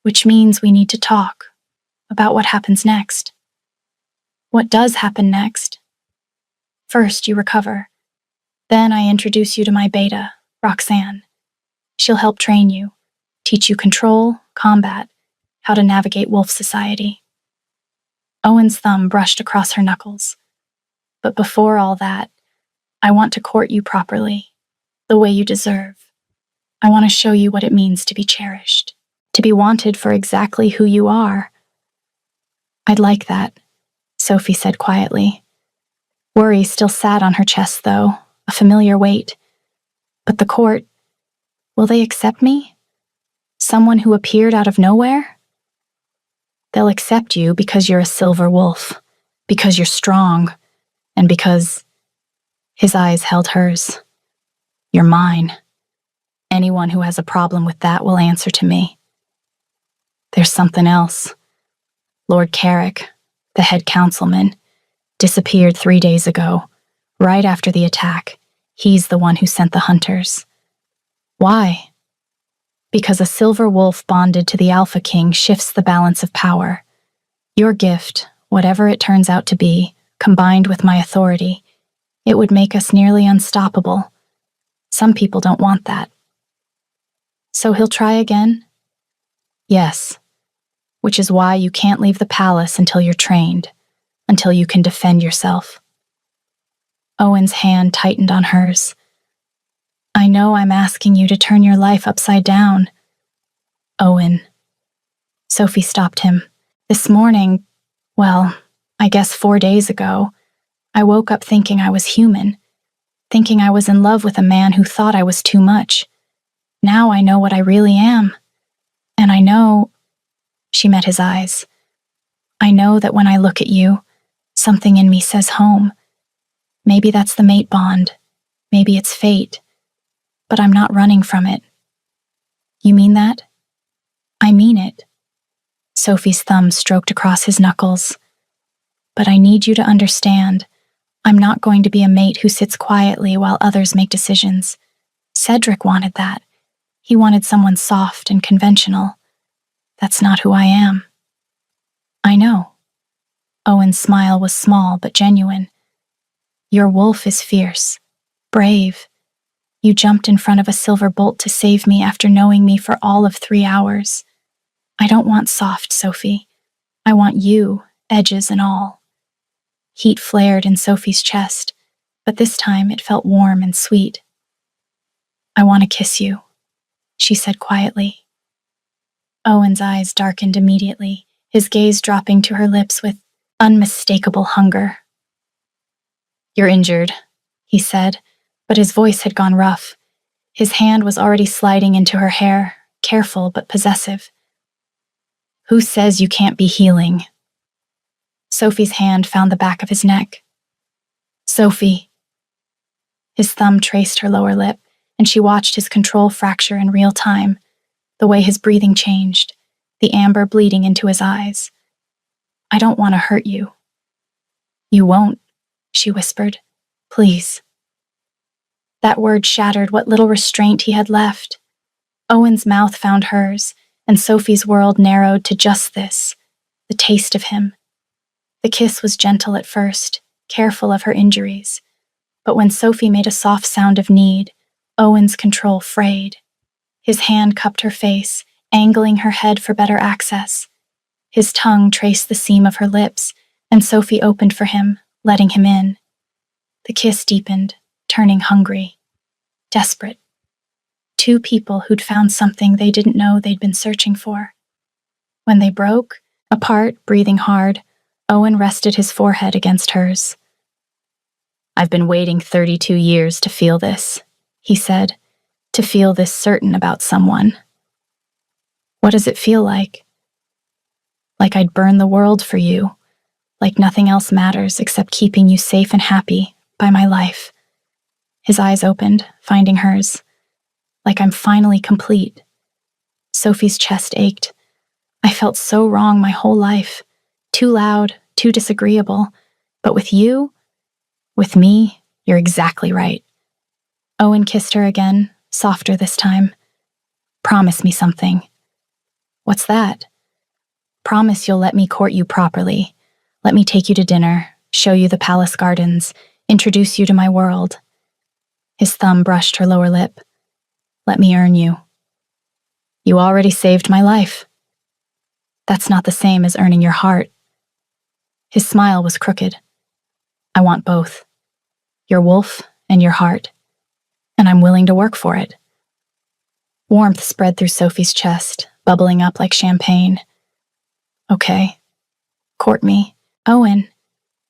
[SPEAKER 1] which means we need to talk about what happens next." "What does happen next?" "First, you recover. Then I introduce you to my beta, Roxanne. She'll help train you, teach you control, combat, how to navigate wolf society." Owen's thumb brushed across her knuckles. "But before all that, I want to court you properly, the way you deserve. I want to show you what it means to be cherished, to be wanted for exactly who you are." "I'd like that," Sophie said quietly. Worry still sat on her chest, though, a familiar weight. "But the court, will they accept me? Someone who appeared out of nowhere?" "They'll accept you because you're a silver wolf, because you're strong, and because—" His eyes held hers. "You're mine. Anyone who has a problem with that will answer to me." "There's something else. Lord Carrick, the head councilman, disappeared 3 days ago, right after the attack. He's the one who sent the hunters." "Why?" "Because a silver wolf bonded to the Alpha King shifts the balance of power. Your gift, whatever it turns out to be, combined with my authority, it would make us nearly unstoppable. Some people don't want that." "So he'll try again?" "Yes. Which is why you can't leave the palace until you're trained, until you can defend yourself." Owen's hand tightened on hers. "I know I'm asking you to turn your life upside down." "Owen," Sophie stopped him. This morning, well, I guess 4 days ago, I woke up thinking I was human, thinking I was in love with a man who thought I was too much. Now I know what I really am. And I know, she met his eyes. I know that when I look at you, something in me says home. Maybe that's the mate bond. Maybe it's fate. But I'm not running from it. You mean that? I mean it. Sophie's thumb stroked across his knuckles. But I need you to understand, I'm not going to be a mate who sits quietly while others make decisions. Cedric wanted that. He wanted someone soft and conventional. That's not who I am. I know. Owen's smile was small but genuine. Your wolf is fierce, brave. You jumped in front of a silver bolt to save me after knowing me for all of 3 hours. I don't want soft, Sophie. I want you, edges and all. Heat flared in Sophie's chest, but this time it felt warm and sweet. I want to kiss you, she said quietly. Owen's eyes darkened immediately, his gaze dropping to her lips with unmistakable hunger. You're injured, he said, but his voice had gone rough. His hand was already sliding into her hair, careful but possessive. Who says you can't be healing? Sophie's hand found the back of his neck. Sophie. His thumb traced her lower lip, and she watched his control fracture in real time, the way his breathing changed, the amber bleeding into his eyes. I don't want to hurt you. You won't, she whispered. Please. That word shattered what little restraint he had left. Owen's mouth found hers, and Sophie's world narrowed to just this, the taste of him. The kiss was gentle at first, careful of her injuries, but when Sophie made a soft sound of need, Owen's control frayed. His hand cupped her face, angling her head for better access. His tongue traced the seam of her lips, and Sophie opened for him, letting him in. The kiss deepened, turning hungry, desperate. Two people who'd found something they didn't know they'd been searching for. When they broke, apart, breathing hard, Owen rested his forehead against hers. I've been waiting 32 years to feel this, he said, to feel this certain about someone. What does it feel like? Like I'd burn the world for you, like nothing else matters except keeping you safe and happy by my life. His eyes opened, finding hers. Like I'm finally complete. Sophie's chest ached. I felt so wrong my whole life. Too loud, too disagreeable. But with you, with me, you're exactly right. Owen kissed her again, softer this time. Promise me something. What's that? Promise you'll let me court you properly. Let me take you to dinner, show you the palace gardens, introduce you to my world. His thumb brushed her lower lip. Let me earn you. You already saved my life. That's not the same as earning your heart. His smile was crooked. I want both. Your wolf and your heart. And I'm willing to work for it. Warmth spread through Sophie's chest, bubbling up like champagne. Okay. Court me. Owen,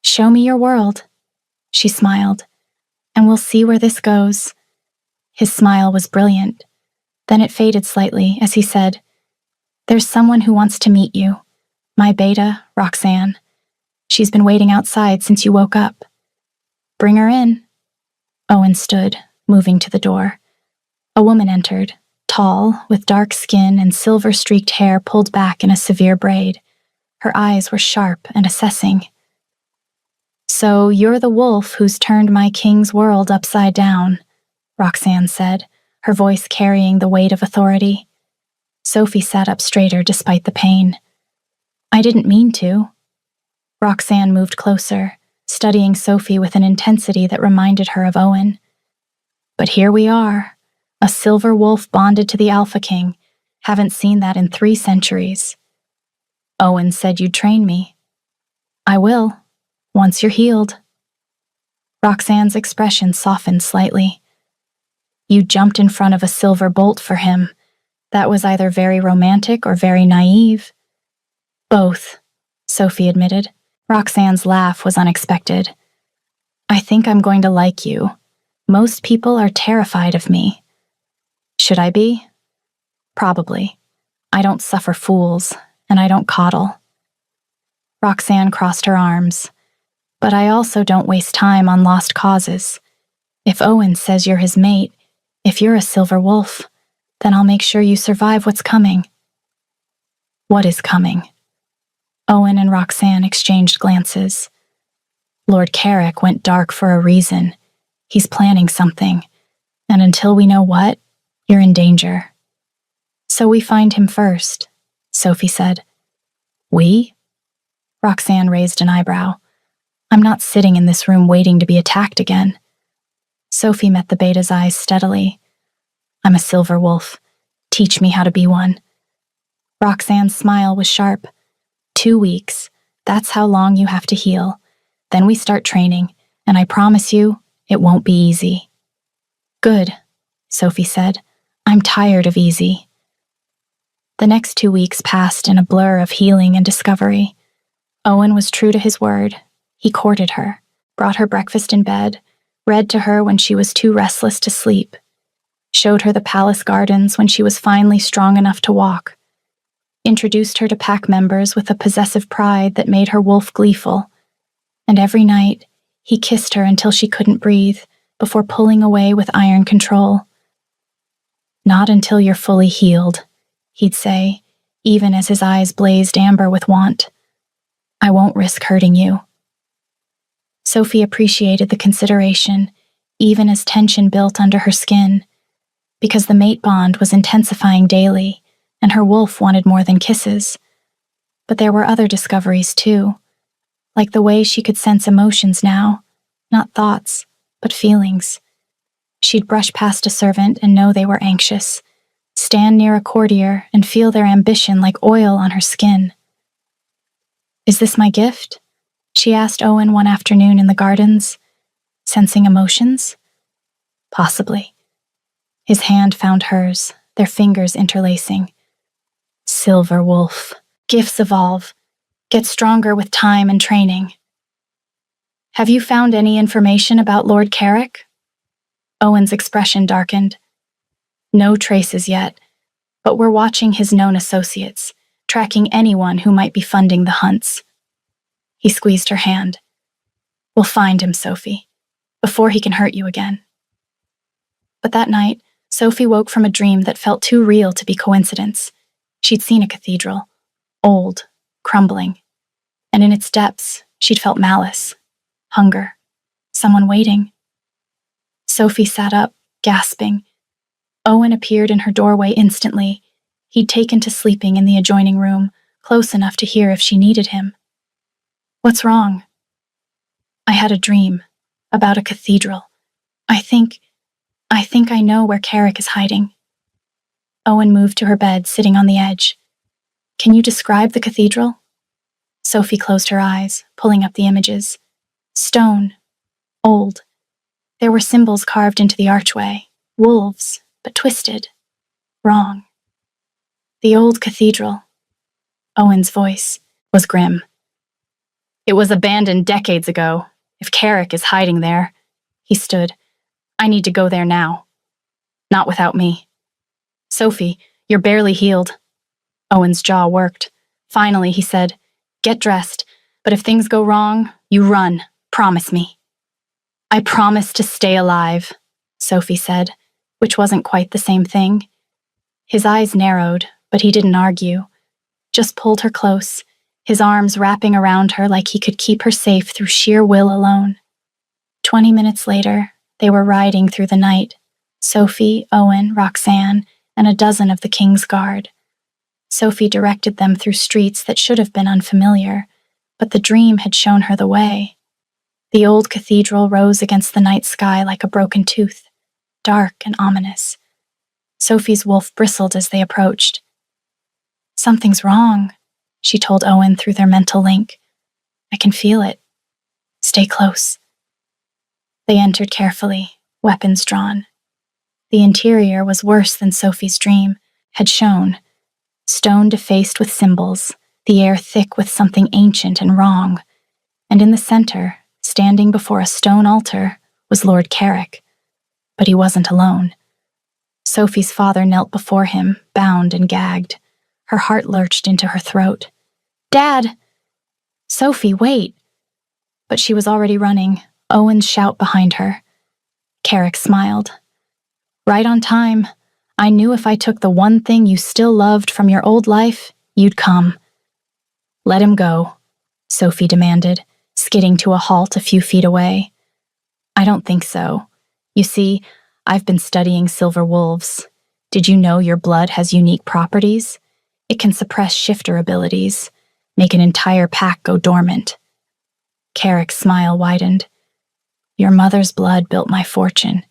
[SPEAKER 1] show me your world. She smiled. And we'll see where this goes. His smile was brilliant. Then it faded slightly as he said, There's someone who wants to meet you. My beta, Roxanne. She's been waiting outside since you woke up. Bring her in. Owen stood, moving to the door. A woman entered, tall, with dark skin and silver-streaked hair pulled back in a severe braid. Her eyes were sharp and assessing. So you're the wolf who's turned my king's world upside down, Roxanne said, her voice carrying the weight of authority. Sophie sat up straighter despite the pain. I didn't mean to. Roxanne moved closer, studying Sophie with an intensity that reminded her of Owen. But here we are, a silver wolf bonded to the Alpha King. Haven't seen that in 3 centuries. Owen said you'd train me. I will, once you're healed. Roxanne's expression softened slightly. You jumped in front of a silver bolt for him. That was either very romantic or very naive. Both, Sophie admitted. Roxanne's laugh was unexpected. I think I'm going to like you. Most people are terrified of me. Should I be? Probably. I don't suffer fools, and I don't coddle. Roxanne crossed her arms. But I also don't waste time on lost causes. If Owen says you're his mate, if you're a silver wolf, then I'll make sure you survive what's coming. What is coming? Owen and Roxanne exchanged glances. Lord Carrick went dark for a reason. He's planning something, and until we know what, you're in danger. So we find him first, Sophie said. We? Roxanne raised an eyebrow. I'm not sitting in this room waiting to be attacked again. Sophie met the beta's eyes steadily. I'm a silver wolf. Teach me how to be one. Roxanne's smile was sharp. 2 weeks. That's how long you have to heal. Then we start training, and I promise you, it won't be easy. Good, Sophie said. I'm tired of easy. The next 2 weeks passed in a blur of healing and discovery. Owen was true to his word. He courted her, brought her breakfast in bed, read to her when she was too restless to sleep, showed her the palace gardens when she was finally strong enough to walk, introduced her to pack members with a possessive pride that made her wolf gleeful, and every night he kissed her until she couldn't breathe before pulling away with iron control. Not until you're fully healed, he'd say, even as his eyes blazed amber with want. I won't risk hurting you. Sophie appreciated the consideration, even as tension built under her skin, because the mate bond was intensifying daily, and her wolf wanted more than kisses. But there were other discoveries, too, like the way she could sense emotions now, not thoughts, but feelings. She'd brush past a servant and know they were anxious, stand near a courtier and feel their ambition like oil on her skin. Is this my gift? She asked Owen one afternoon in the gardens. Sensing emotions? Possibly. His hand found hers, their fingers interlacing. Silver wolf. Gifts evolve. Get stronger with time and training. Have you found any information about Lord Carrick? Owen's expression darkened. No traces yet, but we're watching his known associates, tracking anyone who might be funding the hunts. He squeezed her hand. We'll find him, Sophie, before he can hurt you again. But that night, Sophie woke from a dream that felt too real to be coincidence. She'd seen a cathedral, old, crumbling, and in its depths, she'd felt malice, hunger, someone waiting. Sophie sat up, gasping. Owen appeared in her doorway instantly. He'd taken to sleeping in the adjoining room, close enough to hear if she needed him. What's wrong? I had a dream about a cathedral. I think I know where Carrick is hiding. Owen moved to her bed, sitting on the edge. Can you describe the cathedral? Sophie closed her eyes, pulling up the images. Stone. Old. There were symbols carved into the archway. Wolves, but twisted. Wrong. The old cathedral. Owen's voice was grim. It was abandoned decades ago. If Carrick is hiding there, he stood. I need to go there now. Not without me. Sophie, you're barely healed. Owen's jaw worked. Finally, he said, get dressed, but if things go wrong, you run. Promise me. I promise to stay alive, Sophie said, which wasn't quite the same thing. His eyes narrowed, but he didn't argue. Just pulled her close, his arms wrapping around her like he could keep her safe through sheer will alone. 20 minutes later, they were riding through the night. Sophie, Owen, Roxanne, and a dozen of the King's Guard. Sophie directed them through streets that should have been unfamiliar, but the dream had shown her the way. The old cathedral rose against the night sky like a broken tooth, dark and ominous. Sophie's wolf bristled as they approached. Something's wrong, she told Owen through their mental link. I can feel it. Stay close. They entered carefully, weapons drawn. The interior was worse than Sophie's dream had shown. Stone defaced with symbols, the air thick with something ancient and wrong, and in the center, standing before a stone altar, was Lord Carrick. But he wasn't alone. Sophie's father knelt before him, bound and gagged. Her heart lurched into her throat. "Dad!" "Sophie, wait!" But she was already running, Owen's shout behind her. Carrick smiled. "Right on time. I knew if I took the one thing you still loved from your old life, you'd come." "Let him go," Sophie demanded, skidding to a halt a few feet away. "I don't think so. You see, I've been studying silver wolves. Did you know your blood has unique properties? It can suppress shifter abilities, make an entire pack go dormant." Carrick's smile widened. "Your mother's blood built my fortune.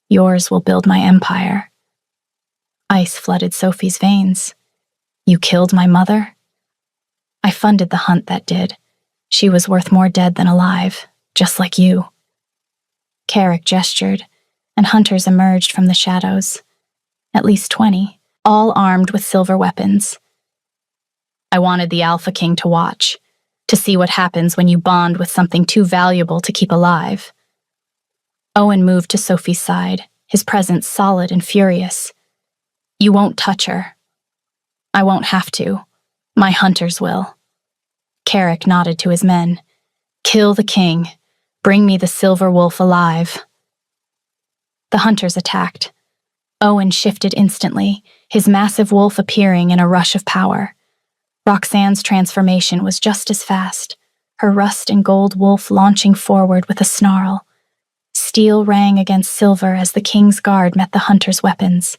[SPEAKER 1] Yours will build my empire." Ice flooded Sophie's veins. "You killed my mother?" "I funded the hunt that did. She was worth more dead than alive, just like you." Carrick gestured, and hunters emerged from the shadows. At least 20, all armed with silver weapons. "I wanted the Alpha King to watch, to see what happens when you bond with something too valuable to keep alive." Owen moved to Sophie's side, his presence solid and furious. "You won't touch her." "I won't have to. My hunters will." Carrick nodded to his men. "Kill the king. Bring me the silver wolf alive." The hunters attacked. Owen shifted instantly, his massive wolf appearing in a rush of power. Roxanne's transformation was just as fast, her rust and gold wolf launching forward with a snarl. Steel rang against silver as the king's guard met the hunter's weapons.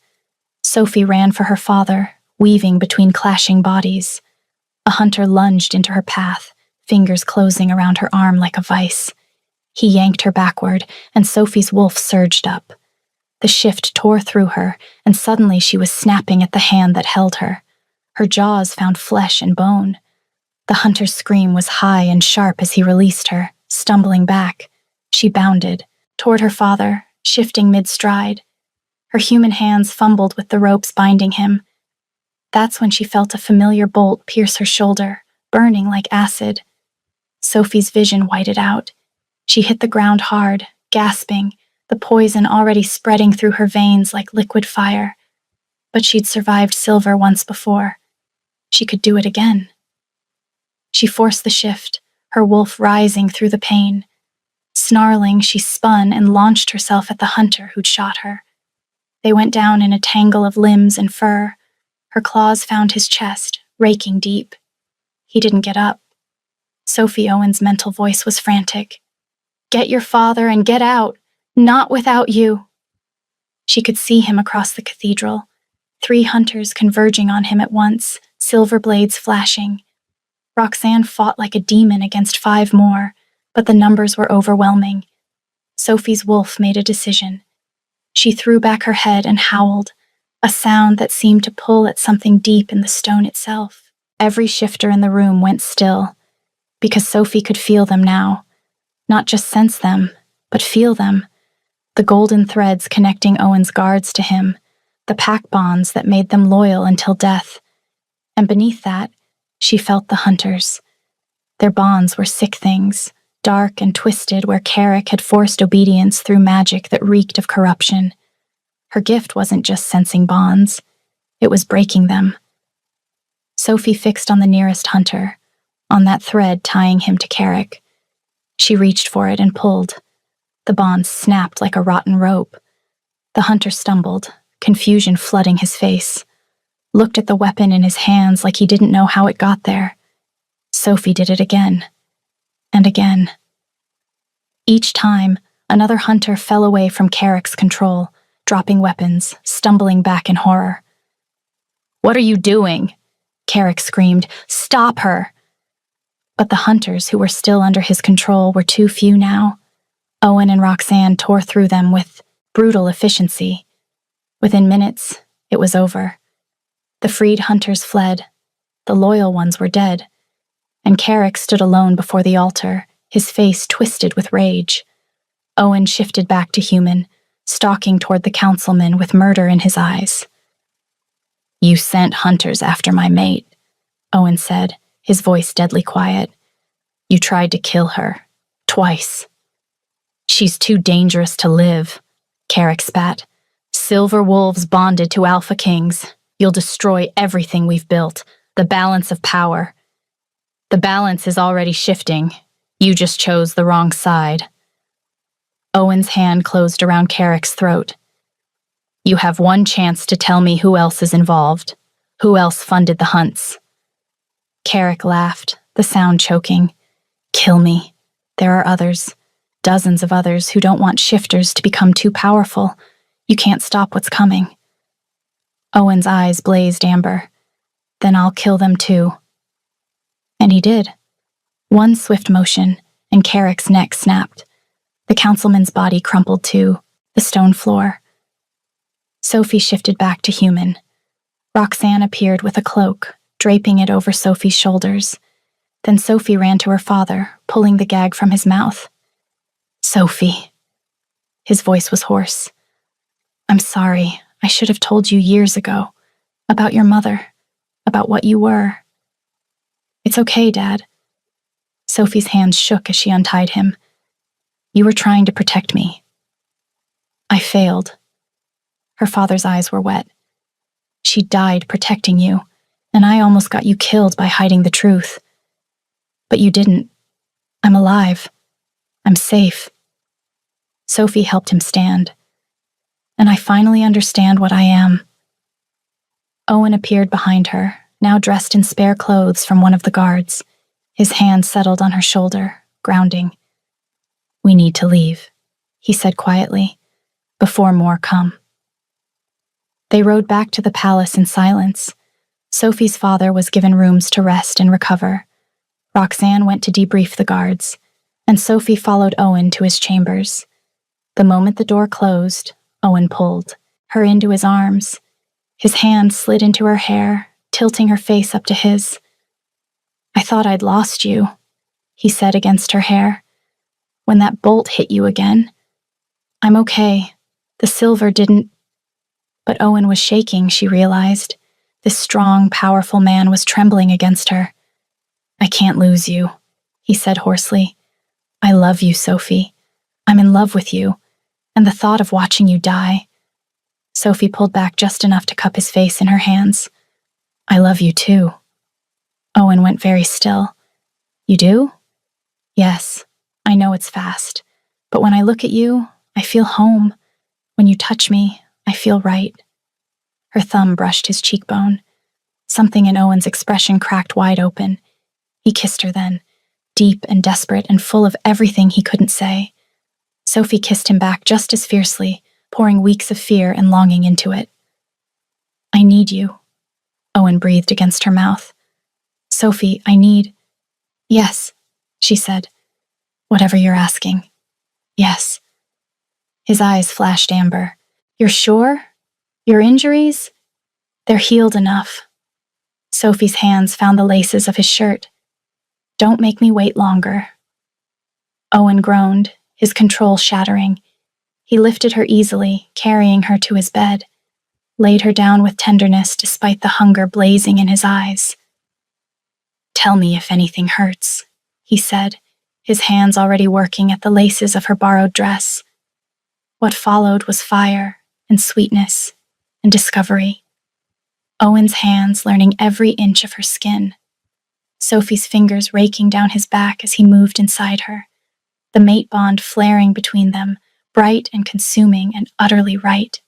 [SPEAKER 1] Sophie ran for her father, weaving between clashing bodies. A hunter lunged into her path, fingers closing around her arm like a vice. He yanked her backward, and Sophie's wolf surged up. The shift tore through her, and suddenly she was snapping at the hand that held her. Her jaws found flesh and bone. The hunter's scream was high and sharp as he released her, stumbling back. She bounded toward her father, shifting mid-stride. Her human hands fumbled with the ropes binding him. That's when she felt a familiar bolt pierce her shoulder, burning like acid. Sophie's vision whited out. She hit the ground hard, gasping, the poison already spreading through her veins like liquid fire. But she'd survived silver once before. She could do it again. She forced the shift, her wolf rising through the pain. Snarling, she spun and launched herself at the hunter who'd shot her. They went down in a tangle of limbs and fur. Her claws found his chest, raking deep. He didn't get up. Sophie Owen's mental voice was frantic. "Get your father and get out! Not without you!" She could see him across the cathedral, 3 hunters converging on him at once, silver blades flashing. Roxanne fought like a demon against 5 more, but the numbers were overwhelming. Sophie's wolf made a decision. She threw back her head and howled, a sound that seemed to pull at something deep in the stone itself. Every shifter in the room went still, because Sophie could feel them now. Not just sense them, but feel them. The golden threads connecting Owen's guards to him, the pack bonds that made them loyal until death. And beneath that, she felt the hunters. Their bonds were sick things, dark and twisted where Carrick had forced obedience through magic that reeked of corruption. Her gift wasn't just sensing bonds, it was breaking them. Sophie fixed on the nearest hunter, on that thread tying him to Carrick. She reached for it and pulled. The bond snapped like a rotten rope. The hunter stumbled, confusion flooding his face. Looked at the weapon in his hands like he didn't know how it got there. Sophie did it again. And again. Each time, another hunter fell away from Carrick's control, dropping weapons, stumbling back in horror. "What are you doing?" Carrick screamed. "Stop her!" But the hunters who were still under his control were too few now. Owen and Roxanne tore through them with brutal efficiency. Within minutes, it was over. The freed hunters fled. The loyal ones were dead. And Carrick stood alone before the altar, his face twisted with rage. Owen shifted back to human, stalking toward the councilman with murder in his eyes. "You sent hunters after my mate," Owen said, his voice deadly quiet. You tried to kill her. Twice. She's too dangerous to live, Carrick spat. Silver wolves bonded to alpha kings. You'll destroy everything we've built. The balance of power. The balance is already shifting. You just chose the wrong side. Owen's hand closed around Carrick's throat. You have one chance to tell me who else is involved. Who else funded the hunts? Carrick laughed, the sound choking. Kill me. There are others. Dozens of others who don't want shifters to become too powerful. You can't stop what's coming. Owen's eyes blazed amber. Then I'll kill them too. And he did. One swift motion, and Carrick's neck snapped. The councilman's body crumpled to the stone floor. Sophie shifted back to human. Roxanne appeared with a cloak, draping it over Sophie's shoulders. Then Sophie ran to her father, pulling the gag from his mouth. Sophie. His voice was hoarse. I'm sorry. I should have told you years ago. About your mother. About what you were. It's okay, Dad. Sophie's hands shook as she untied him. You were trying to protect me. I failed. Her father's eyes were wet. She died protecting you, and I almost got you killed by hiding the truth. But you didn't. I'm alive. I'm safe. Sophie helped him stand. And I finally understand what I am. Owen appeared behind her, now dressed in spare clothes from one of the guards. His hand settled on her shoulder, grounding. We need to leave, he said quietly, before more come. They rode back to the palace in silence. Sophie's father was given rooms to rest and recover. Roxanne went to debrief the guards, and Sophie followed Owen to his chambers. The moment the door closed, Owen pulled her into his arms. His hand slid into her hair, tilting her face up to his. I thought I'd lost you, he said against her hair. When that bolt hit you again. I'm okay. The silver didn't. But Owen was shaking, she realized. This strong, powerful man was trembling against her. I can't lose you, he said hoarsely. I love you, Sophie. I'm in love with you, and the thought of watching you die. Sophie pulled back just enough to cup his face in her hands. I love you too. Owen went very still. You do? Yes, I know it's fast, but when I look at you, I feel home. When you touch me, I feel right. Her thumb brushed his cheekbone. Something in Owen's expression cracked wide open. He kissed her then, deep and desperate and full of everything he couldn't say. Sophie kissed him back just as fiercely, pouring weeks of fear and longing into it. I need you, Owen breathed against her mouth. Sophie, I need... Yes, she said. Whatever you're asking. Yes. His eyes flashed amber. You're sure? Your injuries? They're healed enough. Sophie's hands found the laces of his shirt. Don't make me wait longer. Owen groaned, his control shattering. He lifted her easily, carrying her to his bed, laid her down with tenderness despite the hunger blazing in his eyes. Tell me if anything hurts, he said, his hands already working at the laces of her borrowed dress. What followed was fire and sweetness and discovery. Owen's hands learning every inch of her skin. Sophie's fingers raking down his back as he moved inside her. The mate bond flaring between them, bright and consuming and utterly right.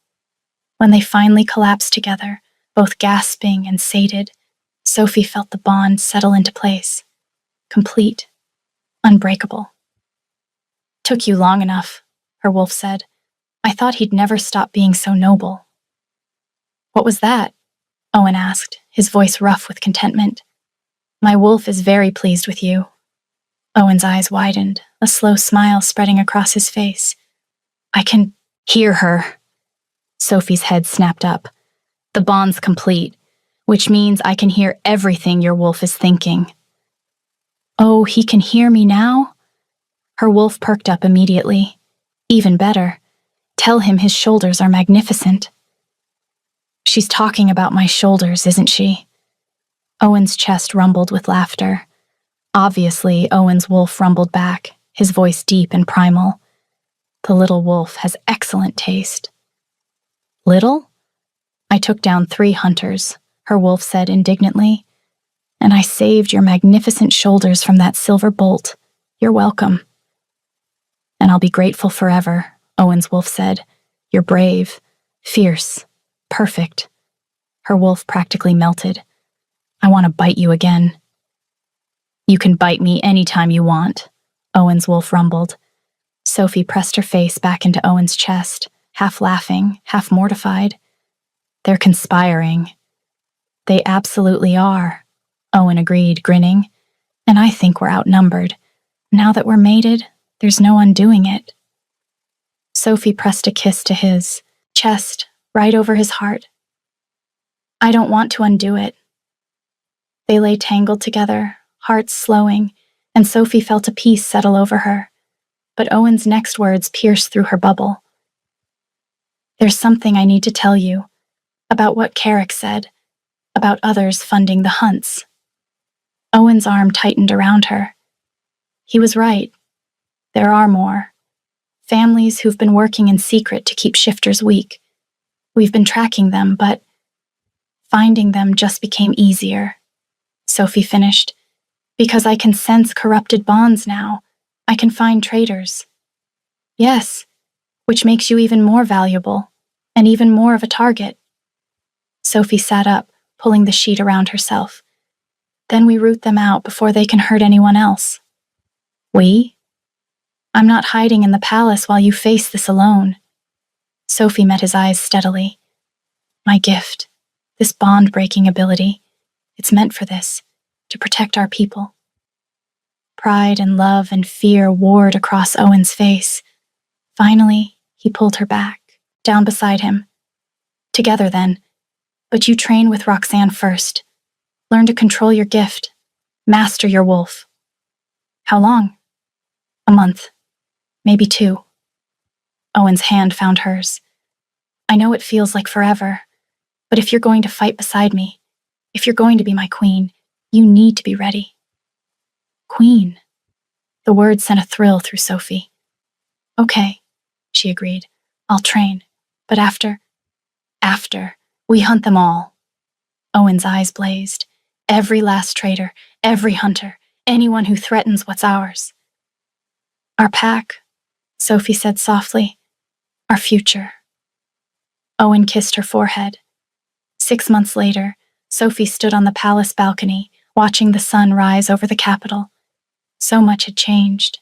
[SPEAKER 1] When they finally collapsed together, both gasping and sated, Sophie felt the bond settle into place. Complete. Unbreakable. Took you long enough, her wolf said. I thought he'd never stop being so noble. What was that? Owen asked, his voice rough with contentment. My wolf is very pleased with you. Owen's eyes widened, a slow smile spreading across his face. I can hear her. Sophie's head snapped up. The bond's complete, which means I can hear everything your wolf is thinking. Oh, he can hear me now? Her wolf perked up immediately. Even better. Tell him his shoulders are magnificent. She's talking about my shoulders, isn't she? Owen's chest rumbled with laughter. Obviously, Owen's wolf rumbled back, his voice deep and primal. The little wolf has excellent taste. Little? I took down 3 hunters, her wolf said indignantly. And I saved your magnificent shoulders from that silver bolt. You're welcome. And I'll be grateful forever, Owen's wolf said. You're brave, fierce, perfect. Her wolf practically melted. I want to bite you again. You can bite me anytime you want, Owen's wolf rumbled. Sophie pressed her face back into Owen's chest, half laughing, half mortified. They're conspiring. They absolutely are, Owen agreed, grinning. And I think we're outnumbered. Now that we're mated, there's no undoing it. Sophie pressed a kiss to his chest, right over his heart. I don't want to undo it. They lay tangled together, hearts slowing, and Sophie felt a peace settle over her. But Owen's next words pierced through her bubble. There's something I need to tell you about what Carrick said, about others funding the hunts. Owen's arm tightened around her. He was right. There are more. Families who've been working in secret to keep shifters weak. We've been tracking them, but finding them just became easier. Sophie finished. Because I can sense corrupted bonds now. I can find traitors. Yes, which makes you even more valuable, and even more of a target. Sophie sat up, pulling the sheet around herself. Then we root them out before they can hurt anyone else. We? I'm not hiding in the palace while you face this alone. Sophie met his eyes steadily. My gift, this bond-breaking ability, it's meant for this, to protect our people. Pride and love and fear warred across Owen's face. Finally, he pulled her back, down beside him. Together then, but you train with Roxanne first. Learn to control your gift, master your wolf. How long? A month. Maybe 2. Owen's hand found hers. I know it feels like forever, but if you're going to fight beside me, if you're going to be my queen, you need to be ready. Queen. The word sent a thrill through Sophie. Okay, she agreed. I'll train. But after, we hunt them all. Owen's eyes blazed. Every last traitor, every hunter, anyone who threatens what's ours. Our pack, Sophie said softly. Our future. Owen kissed her forehead. 6 months later, Sophie stood on the palace balcony, watching the sun rise over the capital. So much had changed.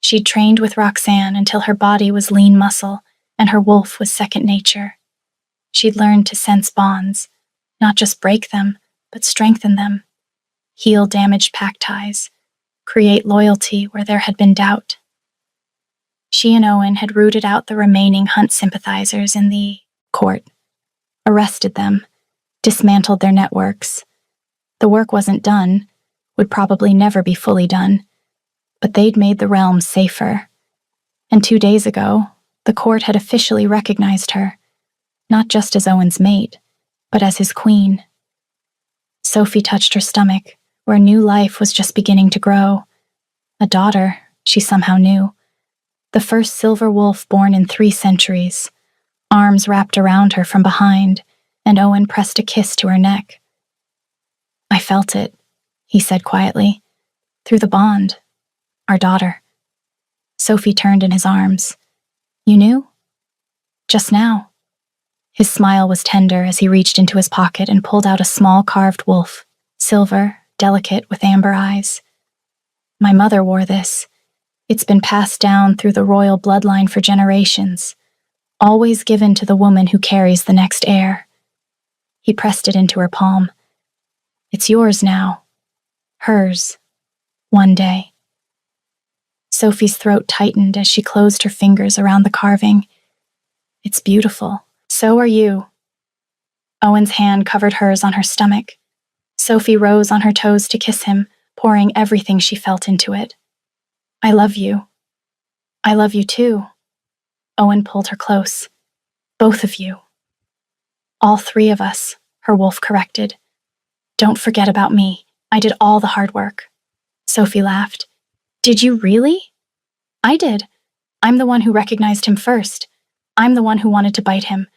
[SPEAKER 1] She'd trained with Roxanne until her body was lean muscle, and her wolf was second nature. She'd learned to sense bonds, not just break them, but strengthen them, heal damaged pack ties, create loyalty where there had been doubt. She and Owen had rooted out the remaining hunt sympathizers in the court, arrested them, dismantled their networks. The work wasn't done, would probably never be fully done, but they'd made the realm safer. And 2 days ago, the court had officially recognized her, not just as Owen's mate, but as his queen. Sophie touched her stomach, where new life was just beginning to grow. A daughter, she somehow knew. The first silver wolf born in 3 centuries, arms wrapped around her from behind, and Owen pressed a kiss to her neck. I felt it, he said quietly, through the bond, our daughter. Sophie turned in his arms. You knew? Just now. His smile was tender as he reached into his pocket and pulled out a small carved wolf, silver, delicate, with amber eyes. My mother wore this. It's been passed down through the royal bloodline for generations, always given to the woman who carries the next heir. He pressed it into her palm. It's yours now. Hers. One day. Sophie's throat tightened as she closed her fingers around the carving. It's beautiful. So are you. Owen's hand covered hers on her stomach. Sophie rose on her toes to kiss him, pouring everything she felt into it. I love you. I love you too. Owen pulled her close. Both of you. All 3 of us, her wolf corrected. Don't forget about me. I did all the hard work. Sophie laughed. Did you really? I did. I'm the one who recognized him first. I'm the one who wanted to bite him.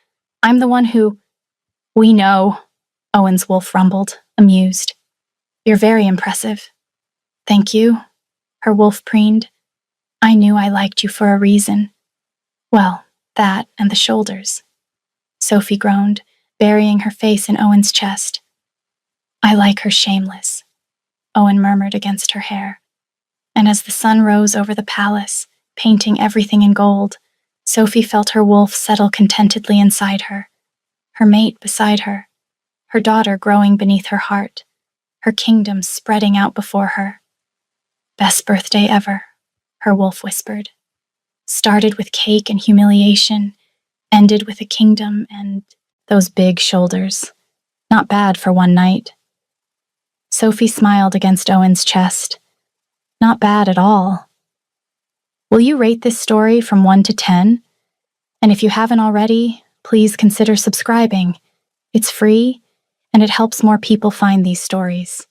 [SPEAKER 1] I'm the one who... We know, Owen's wolf rumbled, amused. You're very impressive. Thank you, her wolf preened. I knew I liked you for a reason. Well, that and the shoulders. Sophie groaned, burying her face in Owen's chest. I like her shameless, Owen murmured against her hair. And as the sun rose over the palace, painting everything in gold, Sophie felt her wolf settle contentedly inside her, her mate beside her, her daughter growing beneath her heart, her kingdom spreading out before her. Best birthday ever, her wolf whispered. Started with cake and humiliation, ended with a kingdom and those big shoulders. Not bad for one night. Sophie smiled against Owen's chest. Not bad at all. Will you rate this story from 1 to 10? And if you haven't already, please consider subscribing. It's free, and it helps more people find these stories.